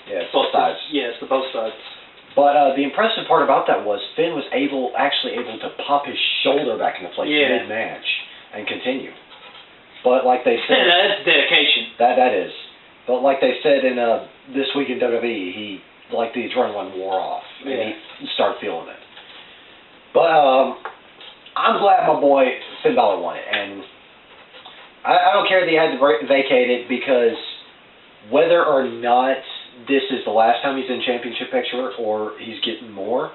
it's both sides. Yeah, it's the both sides. But the impressive part about that was Finn was actually able to pop his shoulder back into place mid-match and continue. But like they said, that's dedication. That is. But like they said in This Week in WWE, the adrenaline wore off and he started feeling it. But I'm glad my boy Finn Balor won it, and I don't care that he had to vacate it, because whether or not this is the last time he's in championship picture or he's getting more,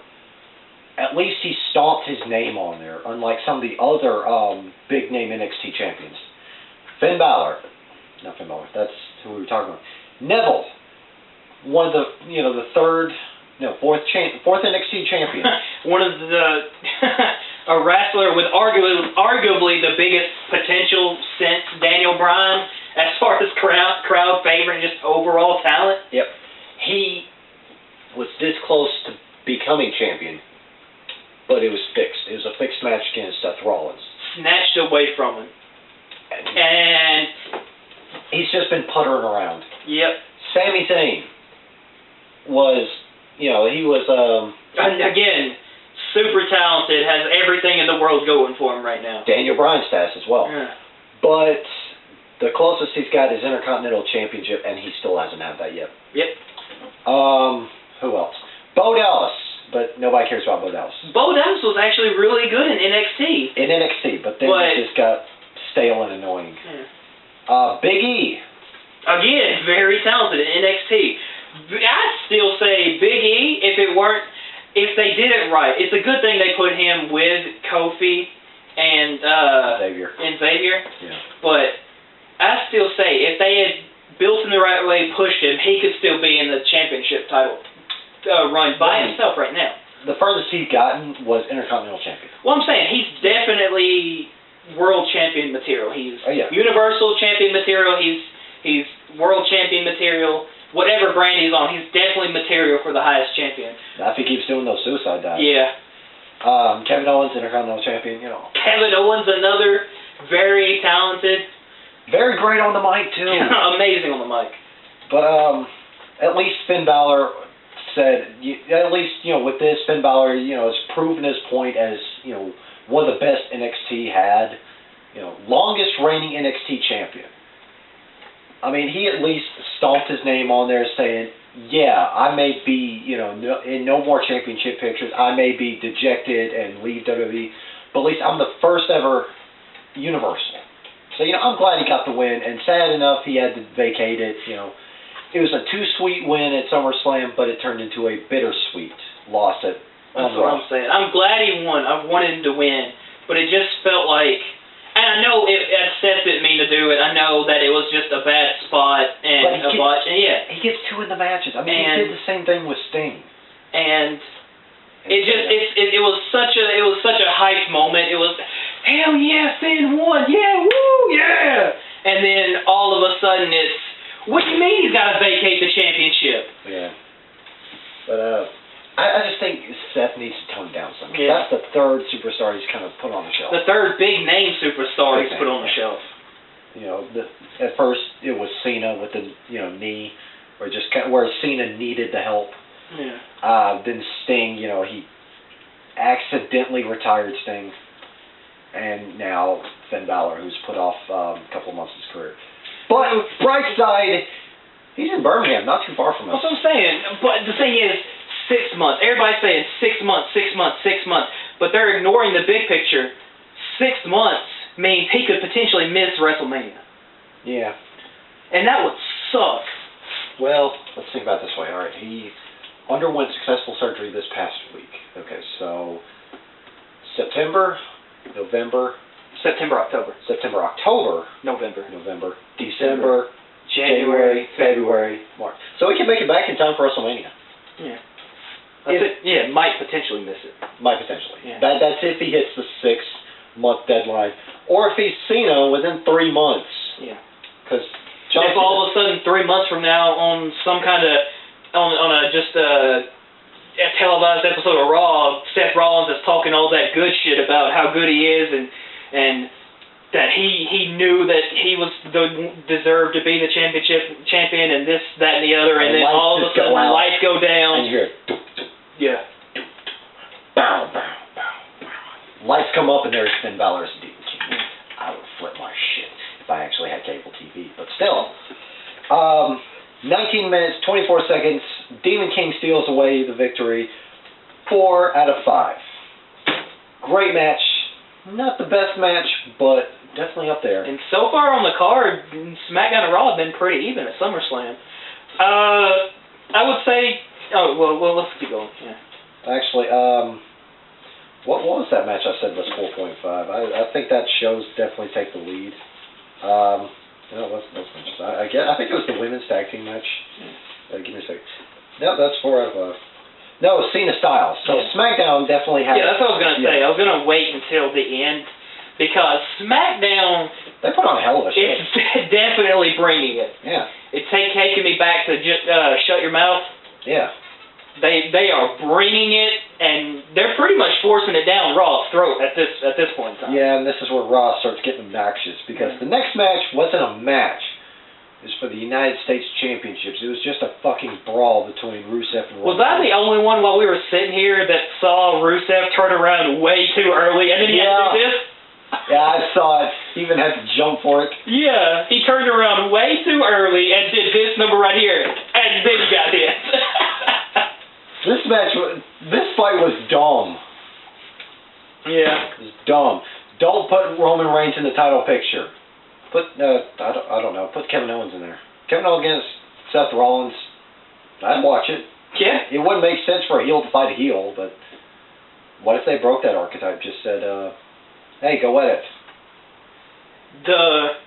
at least he stomped his name on there, unlike some of the other big name NXT champions. Finn Balor, not Finn Balor, that's who we were talking about. Neville, one of the fourth NXT champion. One of the a wrestler with arguably the biggest potential since Daniel Bryan as far as crowd favorite and just overall talent. Yep. He was this close to becoming champion, but it was fixed. It was a fixed match against Seth Rollins. Snatched away from him. And he's just been puttering around. Yep. Sami Zayn was, he was again, super talented, has everything in the world going for him right now. Daniel Bryan status as well. Yeah. But the closest he's got is Intercontinental Championship, and he still hasn't had that yet. Yep. Who else? Bo Dallas, but nobody cares about Bo Dallas. Bo Dallas was actually really good in NXT. In NXT, but then he just got stale and annoying. Yeah. Big E. Again, very talented in NXT. I'd still say Big E, if they did it right. It's a good thing they put him with Kofi and Xavier. Yeah. But I still say if they had built him the right way, pushed him, he could still be in the championship title run by himself right now. The furthest he's gotten was Intercontinental Champion. Well, I'm saying he's definitely world champion material. He's Universal champion material. He's world champion material. Whatever brand he's on, he's definitely material for the highest champion. Now, if he keeps doing those suicide dives. Yeah. Kevin Owens, Intercontinental Champion, Kevin Owens, another very talented. Very great on the mic, too. Amazing on the mic. But at least Finn Balor said, with this, Finn Balor, has proven his point as, one of the best NXT had, longest reigning NXT champion. I mean, he at least stomped his name on there saying, I may be, in no more championship pictures. I may be dejected and leave WWE, but at least I'm the first ever Universal. So, I'm glad he got the win, and sad enough he had to vacate it, It was a too sweet win at SummerSlam, but it turned into a bittersweet loss at That's what I'm saying. I'm glad he won. I wanted him to win, but it just felt like, and I know Seth didn't mean to do it. I know that it was just a bad spot and a botch. And he gets two in the matches. I mean, he did the same thing with Sting. And it was such a hyped moment. It was, hell yeah, Finn won, yeah, woo, yeah. And then all of a sudden it's, what do you mean he's got to vacate the championship? Yeah. But I just think Seth needs to tone down some. Yeah. That's the third superstar he's kind of put on the shelf. The third big name superstar he's put on the shelf. At first it was Cena with the knee, where Cena needed the help. Yeah. Then Sting, he accidentally retired Sting, and now Finn Balor, who's put off a couple of months of his career. But bright side, he's in Birmingham, not too far from us. That's what I'm saying. But the thing is, 6 months. Everybody's saying 6 months, 6 months, 6 months. But they're ignoring the big picture. 6 months means he could potentially miss WrestleMania. Yeah. And that would suck. Well, let's think about it this way. All right, he underwent successful surgery this past week. Okay, so September, October. November, December, January, February, March. So we can make it back in time for WrestleMania. Yeah. Might potentially miss it. Might potentially. Yeah. That's if he hits the 6-month deadline, or if he's Cena within 3 months. Yeah. Because if all of a sudden 3 months from now on some kind of televised episode of Raw, Seth Rollins is talking all that good shit about how good he is and that he knew that he was deserved to be the champion and this, that, and the other, and then all of a sudden the lights go down. And you hear, yeah. Bow, bow, bow, bow. Lights come up and there's Finn Balor as the Demon King. I would flip my shit if I actually had cable TV, but still. 19 minutes, 24 seconds. Demon King steals away the victory. 4 out of 5. Great match. Not the best match, but definitely up there. And so far on the card, SmackDown and Raw have been pretty even at SummerSlam. I would say... Oh, well, let's keep going. Yeah. Actually, what was that match I said was 4.5? I think that shows definitely take the lead. No, let's matches. I think it was the women's tag team match. Give me a second. No, that's 4 out of 5. No, Cena Styles. So SmackDown definitely has... Yeah, that's what I was going to say. I was going to wait until the end because SmackDown... They put on a hell of a show. It's definitely bringing it. Yeah. It's taking me back to just Shut Your Mouth. Yeah. They are bringing it, and they're pretty much forcing it down Raw's throat at this point in time. Yeah, and this is where Raw starts getting obnoxious because the next match wasn't a match. It was for the United States Championships. It was just a fucking brawl between Rusev and Roman. Was I the only one while we were sitting here that saw Rusev turn around way too early, and then he had to do this? Yeah, I saw it. He even had to jump for it. Yeah, he turned around way too early and did this number right here, and then he got hit. This fight was dumb. Yeah. It was dumb. Don't put Roman Reigns in the title picture. I don't know. Put Kevin Owens in there. Kevin Owens against Seth Rollins. I'd watch it. Yeah. It wouldn't make sense for a heel to fight a heel, but what if they broke that archetype? Just said, hey, go at it.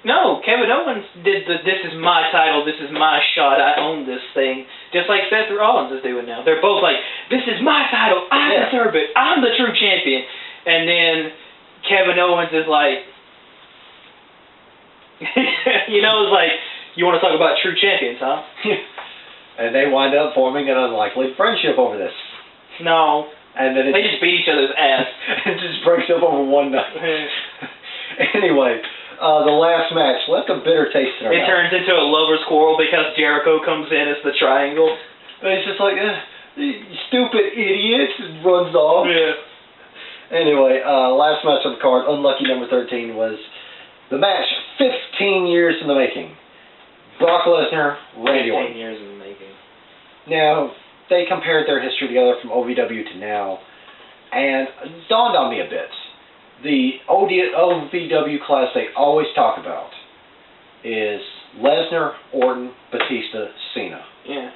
No, Kevin Owens did this is my title, this is my shot, I own this thing. Just like Seth Rollins is doing now. They're both like, this is my title, I deserve it, I'm the true champion. And then Kevin Owens is like, it's like, you want to talk about true champions, huh? And they wind up forming an unlikely friendship over this. No. And then they just beat each other's ass. It just breaks up over one night. Anyway, the last match left a bitter taste in our mouth. It turns into a lover's quarrel because Jericho comes in as the triangle. And it's just like, you stupid idiot, and runs off. Yeah. Anyway, last match of the card, unlucky number 13, was the match 15 years in the making. Brock Lesnar, Randy Orton. 15 years in the making. Now, they compared their history together from OVW to now, and it dawned on me a bit. The OVW class they always talk about is Lesnar, Orton, Batista, Cena. Yeah.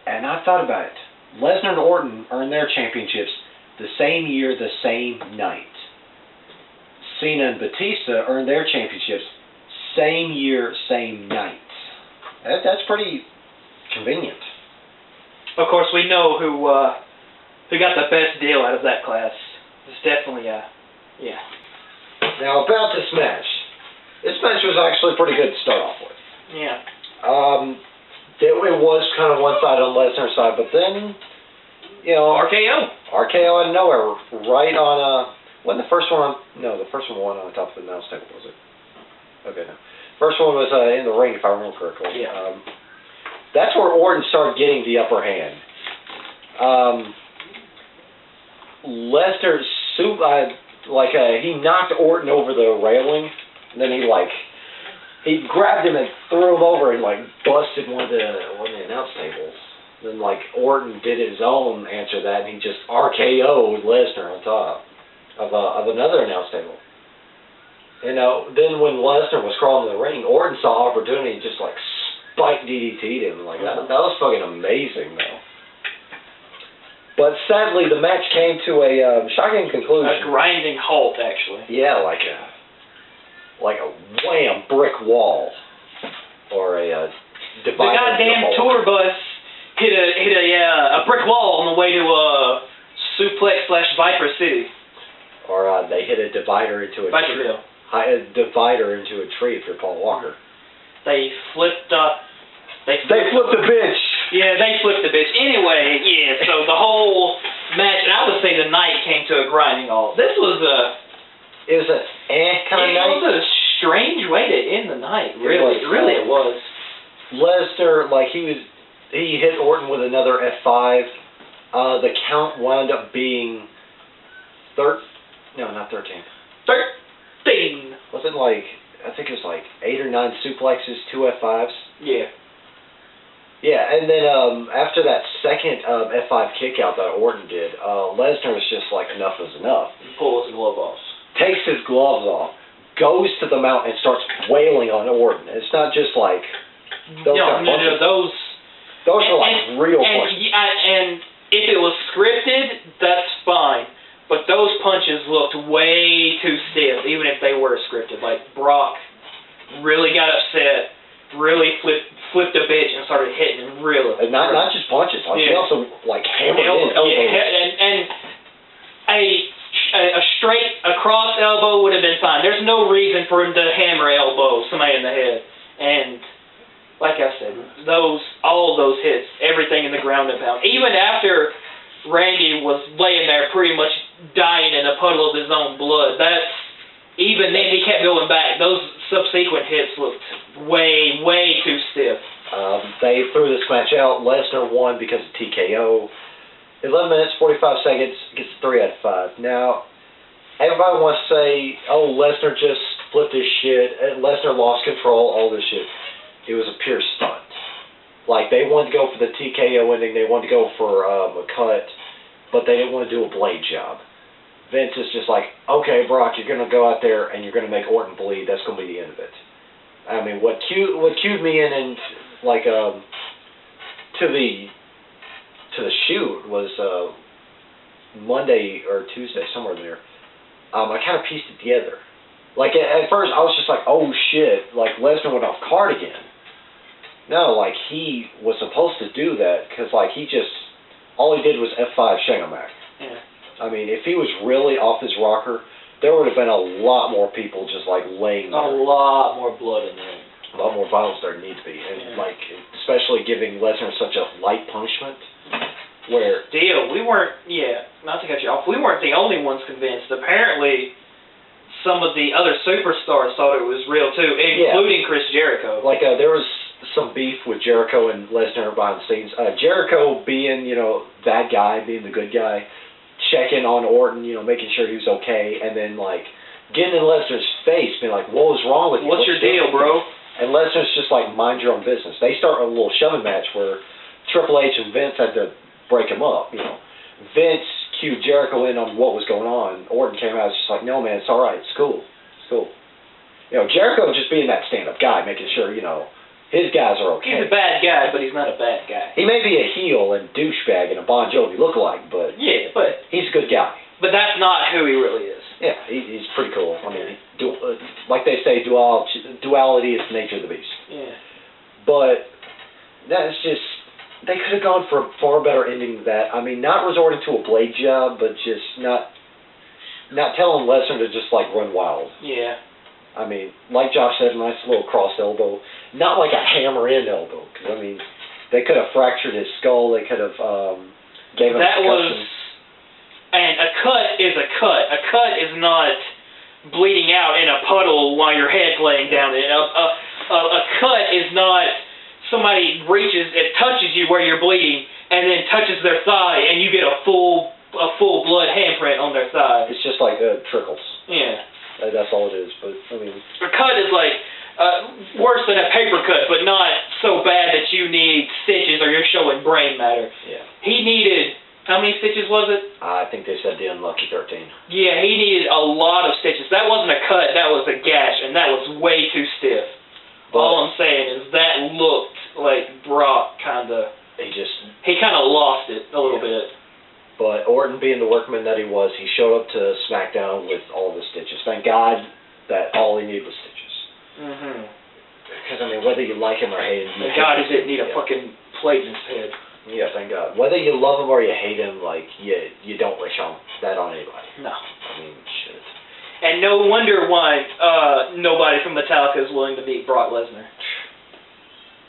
And I thought about it. Lesnar and Orton earned their championships the same year, the same night. Cena and Batista earned their championships same year, same night. That's pretty convenient. Of course, we know who got the best deal out of that class. It's definitely yeah. Now about this match. This match was actually pretty good to start off with. Yeah. It was kind of one side on Lesnar's side, but then, RKO out of nowhere, right on wasn't the first one on? No, the first one on top of the announce table, was it? Okay, no. First one was in the ring, if I remember correctly. Yeah. That's where Orton started getting the upper hand. Lesnar he knocked Orton over the railing, and then he grabbed him and threw him over and busted one of the announce tables. Then Orton did his own answer to that, and he just RKO'd Lesnar on top of another announce table. Then when Lesnar was crawling in the ring, Orton saw opportunity and just spike DDT'd him. That was fucking amazing, though. But sadly, the match came to a shocking conclusion. A grinding halt, actually. Yeah, like a wham brick wall, or a divider. The goddamn tour bus hit a brick wall on the way to Suplex/Viper City. Or they hit a divider into a tree. A divider into a tree if you're Paul Walker. They flipped. They flipped a bitch. Yeah, they flipped the bitch. Anyway, yeah, so the whole match, and I would say the night came to a grinding halt. This was It was a kind of night. It was a strange way to end the night, really. It was. Lesnar, like, he hit Orton with another F5. The count wound up being not 13. 13. Wasn't like, I think it was like 8 or 9 suplexes, 2 F5s. Yeah. Yeah, and then after that second F5 kick out that Orton did, Lesnar was just like, enough is enough. He pulls his glove off. Takes his gloves off, goes to the mount and starts wailing on Orton. It's not just like those kind of punches. Those are like real punches. And if it was scripted, that's fine. But those punches looked way too stiff, even if they were scripted. Like, Brock really got upset, really flipped a bitch and started hitting him really. And not just punches. Like, he also like hammered in elbows. And a straight across elbow would have been fine. There's no reason for him to hammer elbow somebody in the head. And like I said, all those hits, everything in the ground and pound. Even after Randy was laying there pretty much dying in a puddle of his own blood, even then he kept going back. Those subsequent hits looked way, way too stiff. They threw this match out. Lesnar won because of TKO. 11 minutes, 45 seconds, gets 3 out of 5. Now, everybody wants to say, oh, Lesnar just flipped his shit, and Lesnar lost control, all this shit. It was a pure stunt. Like, they wanted to go for the TKO ending, they wanted to go for a cut, but they didn't want to do a blade job. Vince is just like, okay, Brock, you're going to go out there and you're going to make Orton bleed, that's going to be the end of it. I mean, what cued me in and, like, to the shoot was Monday or Tuesday, somewhere in there. I kind of pieced it together. Like, at first, I was just like, oh, shit, like, Lesnar went off card again. No, like, he was supposed to do that, because, like, all he did was F5 Shangomac. Yeah. I mean, if he was really off his rocker, there would have been a lot more people just, like, laying there. A lot more blood in there. A lot more violence there needs to be. And, like, especially giving Lesnar such a light punishment, where... not to cut you off, we weren't the only ones convinced. Apparently, some of the other superstars thought it was real, too, including Chris Jericho. Like, there was some beef with Jericho and Lesnar behind the scenes. Jericho being, that guy, being the good guy, checking on Orton, making sure he was okay, and then, like, getting in Lesnar's face, being like, what was wrong with you? What's your deal, bro? And Lesnar's just like, mind your own business. They start a little shoving match where Triple H and Vince had to break him up, Vince cued Jericho in on what was going on. Orton came out, was just like, no, man, it's all right. It's cool. It's cool. Jericho just being that stand-up guy, making sure, his guys are okay. He's a bad guy, but he's not a bad guy. He may be a heel and douchebag and a Bon Jovi lookalike, but he's a good guy. But that's not who he really is. Yeah, he's pretty cool. I mean, like they say, duality is the nature of the beast. Yeah. But that's just, they could have gone for a far better ending than that. I mean, not resorting to a blade job, but just not telling Lesnar to just, like, run wild. Yeah. I mean, like Josh said, a nice little crossed elbow. Not like a hammer-in elbow. Because, I mean, they could have fractured his skull. They could have gave him a concussion. And a cut is a cut. A cut is not bleeding out in a puddle while your head's laying down. A cut is not somebody touches you where you're bleeding, and then touches their thigh, and you get a full blood handprint on their thigh. It's just like trickles. Yeah. That's all it is. But I mean, a cut is like worse than a paper cut, but not so bad that you need stitches or you're showing brain matter. Yeah. He needed. How many stitches was it? I think they said the unlucky 13. Yeah, he needed a lot of stitches. That wasn't a cut, that was a gash, and that was way too stiff. But all I'm saying is that looked like Brock he kind of lost it a little bit. But Orton, being the workman that he was, he showed up to SmackDown with all the stitches. Thank God that all he needed was stitches. Mm-hmm. Because, I mean, whether you like him or hate him... Thank God he didn't need a fucking plate in his head. Yeah, thank God. Whether you love him or you hate him, like, you don't wish that on anybody. No. I mean, shit. And no wonder why nobody from Metallica is willing to meet Brock Lesnar.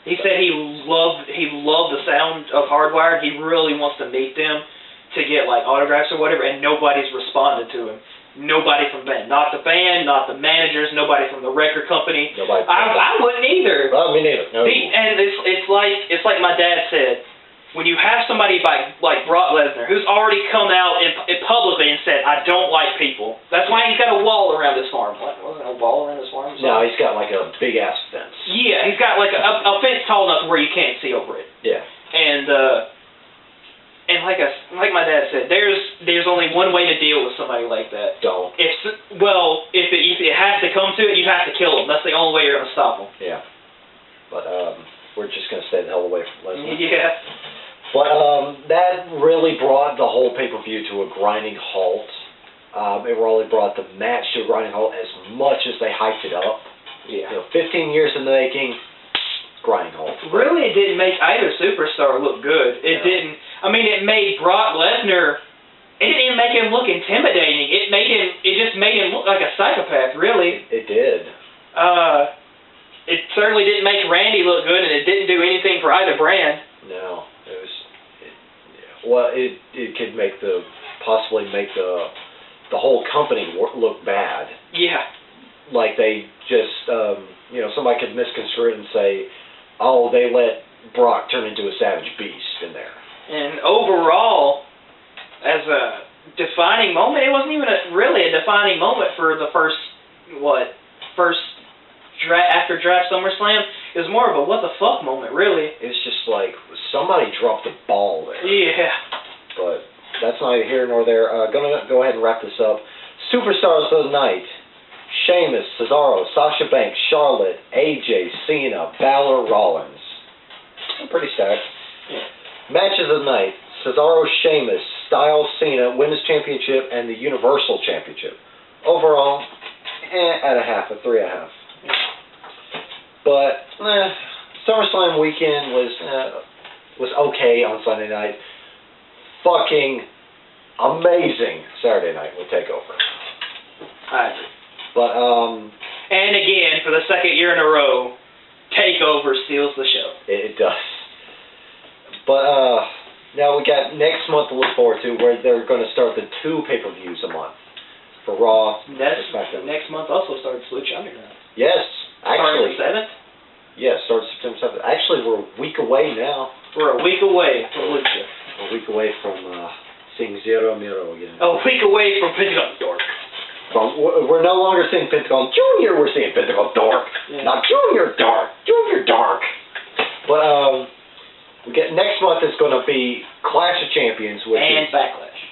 He said he loved the sound of Hardwired. He really wants to meet them to get like autographs or whatever, and nobody's responded to him. Nobody from the band, not the band, not the managers, nobody from the record company. Nobody. I wouldn't either. Well, me neither. No. And it's like my dad said, when you have somebody like Brock Lesnar who's already come out in publicly and said, I don't like people. That's why he's got a wall around his farm. What, wasn't a wall around his farm? No, he's got like a big ass fence. Yeah, he's got like a fence tall enough where you can't see over it. Yeah. And like my dad said, there's only one way to deal with somebody like that. Don't. If it has to come to it, you have to kill them. That's the only way you're gonna stop them. Yeah. But we're just gonna stay the hell away from Lesnar. Yeah. But that really brought the whole pay-per-view to a grinding halt. It really brought the match to a grinding halt as much as they hyped it up. Yeah. 15 years in the making. Grinding halt. Really, it didn't make either superstar look good. It didn't. I mean, it made Brock Lesnar. It didn't even make him look intimidating. It just made him look like a psychopath. Really. It did. It certainly didn't make Randy look good, and it didn't do anything for either brand. No, it was. Well, it could possibly make the whole company look bad. Yeah. Like they just, somebody could misconstrue it and say, oh, they let Brock turn into a savage beast in there. And overall, as a defining moment, it wasn't even really a defining moment for the after draft SummerSlam. It was more of a what the fuck moment, really. It's just like somebody dropped the ball there. Yeah. But that's neither here nor there. Gonna go ahead and wrap this up. Superstars of the night. Sheamus, Cesaro, Sasha Banks, Charlotte, AJ, Cena, Balor, Rollins. Pretty stacked. Yeah. Matches of the night. Cesaro, Sheamus, Styles, Cena, Women's Championship, and the Universal Championship. Overall, at a 3.5. Yeah. But, SummerSlam weekend was okay on Sunday night. Fucking amazing Saturday night with Takeover. I agree. But, and again, for the second year in a row, Takeover steals the show. It does. But, now we got next month to look forward to, where they're going to start the 2 pay-per-views a month. For Raw, SmackDown. Next month also starts Lucha Underground. Yes, actually. Starting the 7th? Yeah, starts September 7th. Actually, we're a week away now. We're a week away from Lucha. A week away from, seeing Zero Miro again. A week away from Pentagon Dork. We're no longer seeing Pentagon Junior, we're seeing Pentagon Dork. Yeah. Not Junior Dark. Junior Dark. But we get next month is going to be Clash of Champions, which and is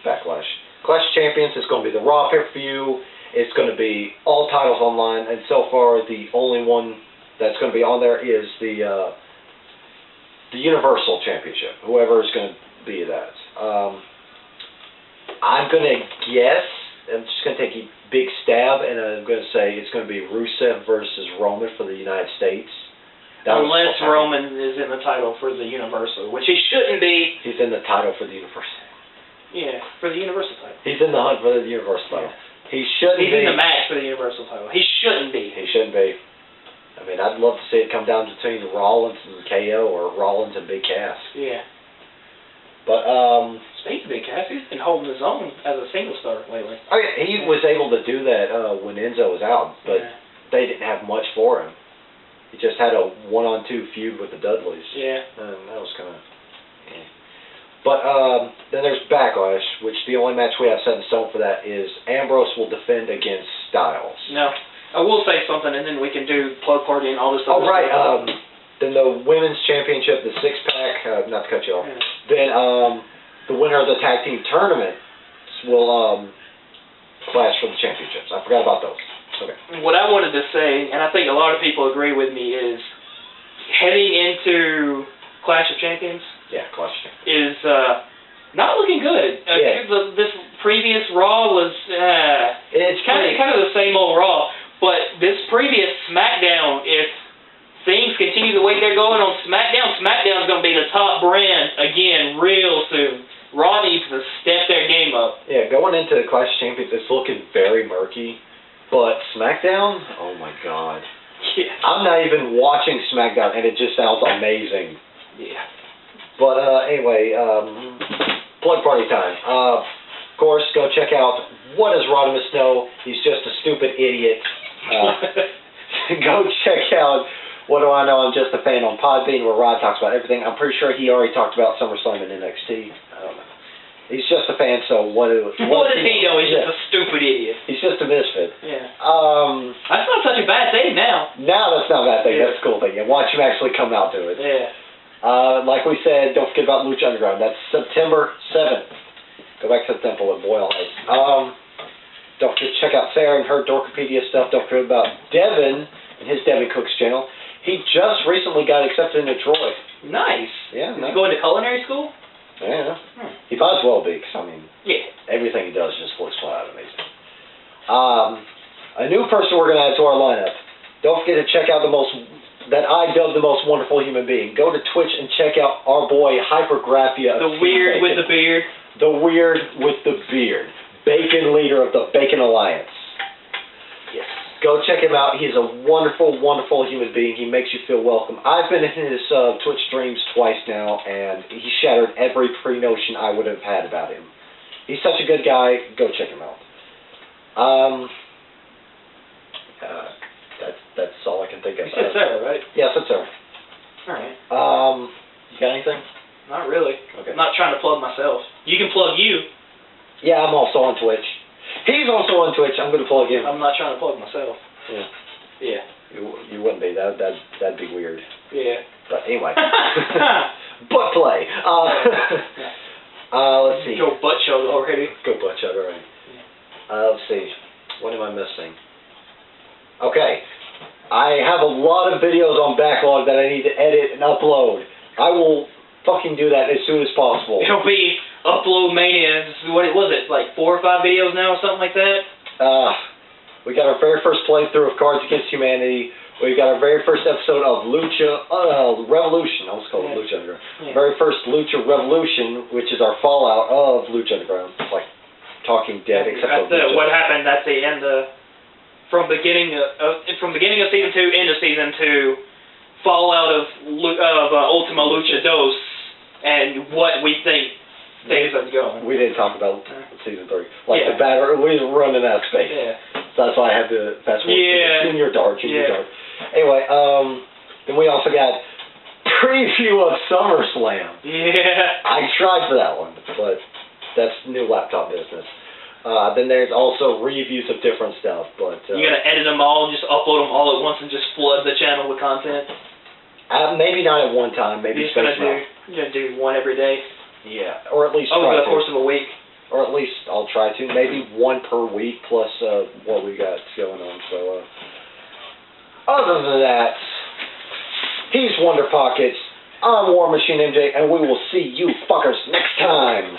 Backlash. Clash of Champions is going to be the Raw pay-per-view. It's going to be all titles online, and so far the only one that's going to be on there is the Universal Championship. Whoever is going to be that. I'm going to guess. I'm just going to take a big stab, and I'm going to say it's going to be Rusev versus Roman for the United States. Unless Roman is in the title for the Universal, which he shouldn't be. He's in the title for the Universal. Yeah, for the Universal title. He's in the hunt for the Universal title. Yeah. He shouldn't be. He's in the match for the Universal title. He shouldn't be. He shouldn't be. I mean, I'd love to see it come down between Rollins and KO or Rollins and Big Cass. Yeah. But, Speaking of Big Cass, he's been holding his own as a single star lately. I mean, he was able to do that when Enzo was out, but they didn't have much for him. He just had a 1-on-2 feud with the Dudleys. Yeah. And that was kind of... Yeah. But then there's Backlash, which the only match we have set in stone for that is Ambrose will defend against Styles. No. I will say something, and then we can do Club Party and all this other stuff. Oh, right. Stuff. Then the Women's Championship, the 6-pack, not to cut you off. Yeah. Then the winner of the Tag Team Tournament will clash for the championships. I forgot about those. Okay. What I wanted to say, and I think a lot of people agree with me, is heading into Clash of Champions. Yeah, Clash of Champions. Is not looking good. This previous Raw was it's kind of the same old Raw, but this previous SmackDown, if things continue the way they're going on SmackDown's going to be the top brand again real soon. Raw needs to step their game up. Yeah, going into Clash of Champions, it's looking very murky. But SmackDown, oh my God. Yeah. I'm not even watching SmackDown, and it just sounds amazing. Yeah. But anyway, plug party time. Of course, go check out What Does Rodimus Know? He's just a stupid idiot. Go check out What Do I Know? I'm Just a Fan on Podbean, where Rod talks about everything. I'm pretty sure he already talked about SummerSlam and NXT. I don't know. He's just a fan, so what does he know? He's just a stupid idiot. He's just a misfit. Yeah. That's not such a bad thing now. Now that's not a bad thing. Yeah. That's a cool thing. Yeah, watch him actually come out to it. Yeah. Like we said, don't forget about Lucha Underground. That's September 7th. Go back to the temple at Boyle Heights. Don't forget to check out Sarah and her Dorkopedia stuff. Don't forget about Devin and his Devin Cooks channel. He just recently got accepted into Troy. Nice. Yeah. Is he going to culinary school? Yeah. He might as well be, because, I mean, yeah, everything he does just looks flat out amazing. A new person we're going to add to our lineup. Don't forget to check out that I dubbed the most wonderful human being. Go to Twitch and check out our boy Hypergraphia. The weird with the beard. The weird with the beard. Bacon leader of the Bacon Alliance. Yes. Go check him out. He's a wonderful, wonderful human being. He makes you feel welcome. I've been in his Twitch streams twice now, and he shattered every pre-notion I would have had about him. He's such a good guy. Go check him out. That's all I can think of. You said Sarah, right? Yes, that's Sarah. All right. You got anything? Not really. Okay. I'm not trying to plug myself. You can plug you. Yeah, I'm also on Twitch. He's also on Twitch. I'm going to plug him. I'm not trying to plug myself. Yeah. Yeah. You wouldn't be. That'd be weird. Yeah. But anyway. Butt play. Let's see. Go butt shot already. Go butt shot already. Let's see. What am I missing? Okay. I have a lot of videos on backlog that I need to edit and upload. I will fucking do that as soon as possible. It'll be Upload Mania. What was it? Like 4 or 5 videos now or something like that? We got our very first playthrough of Cards Against Humanity. We got our very first episode of Lucha Revolution. I was called Lucha Underground. Yeah. Very first Lucha Revolution, which is our fallout of Lucha Underground. It's like Talking Dead, except for Lucha. What happened at the end from beginning of season 2 into season 2, fallout of Ultima Lucha Dos, and what we think things are going. We didn't talk about season 3. Like the battery, we were running out of space. Yeah. So that's why I had to fast forward. Yeah. In your dark. Anyway, then we also got preview of SummerSlam. Yeah. I tried for that one, but that's new laptop business. Then there's also reviews of different stuff, but you gotta edit them all and just upload them all at once and just flood the channel with content. Maybe not at one time. Maybe you're gonna do one every day. Yeah, or at least over the course of a week. Or at least I'll try to. Maybe one per week plus what we got going on. So other than that, he's Wonder Pockets. I'm War Machine MJ, and we will see you fuckers next time.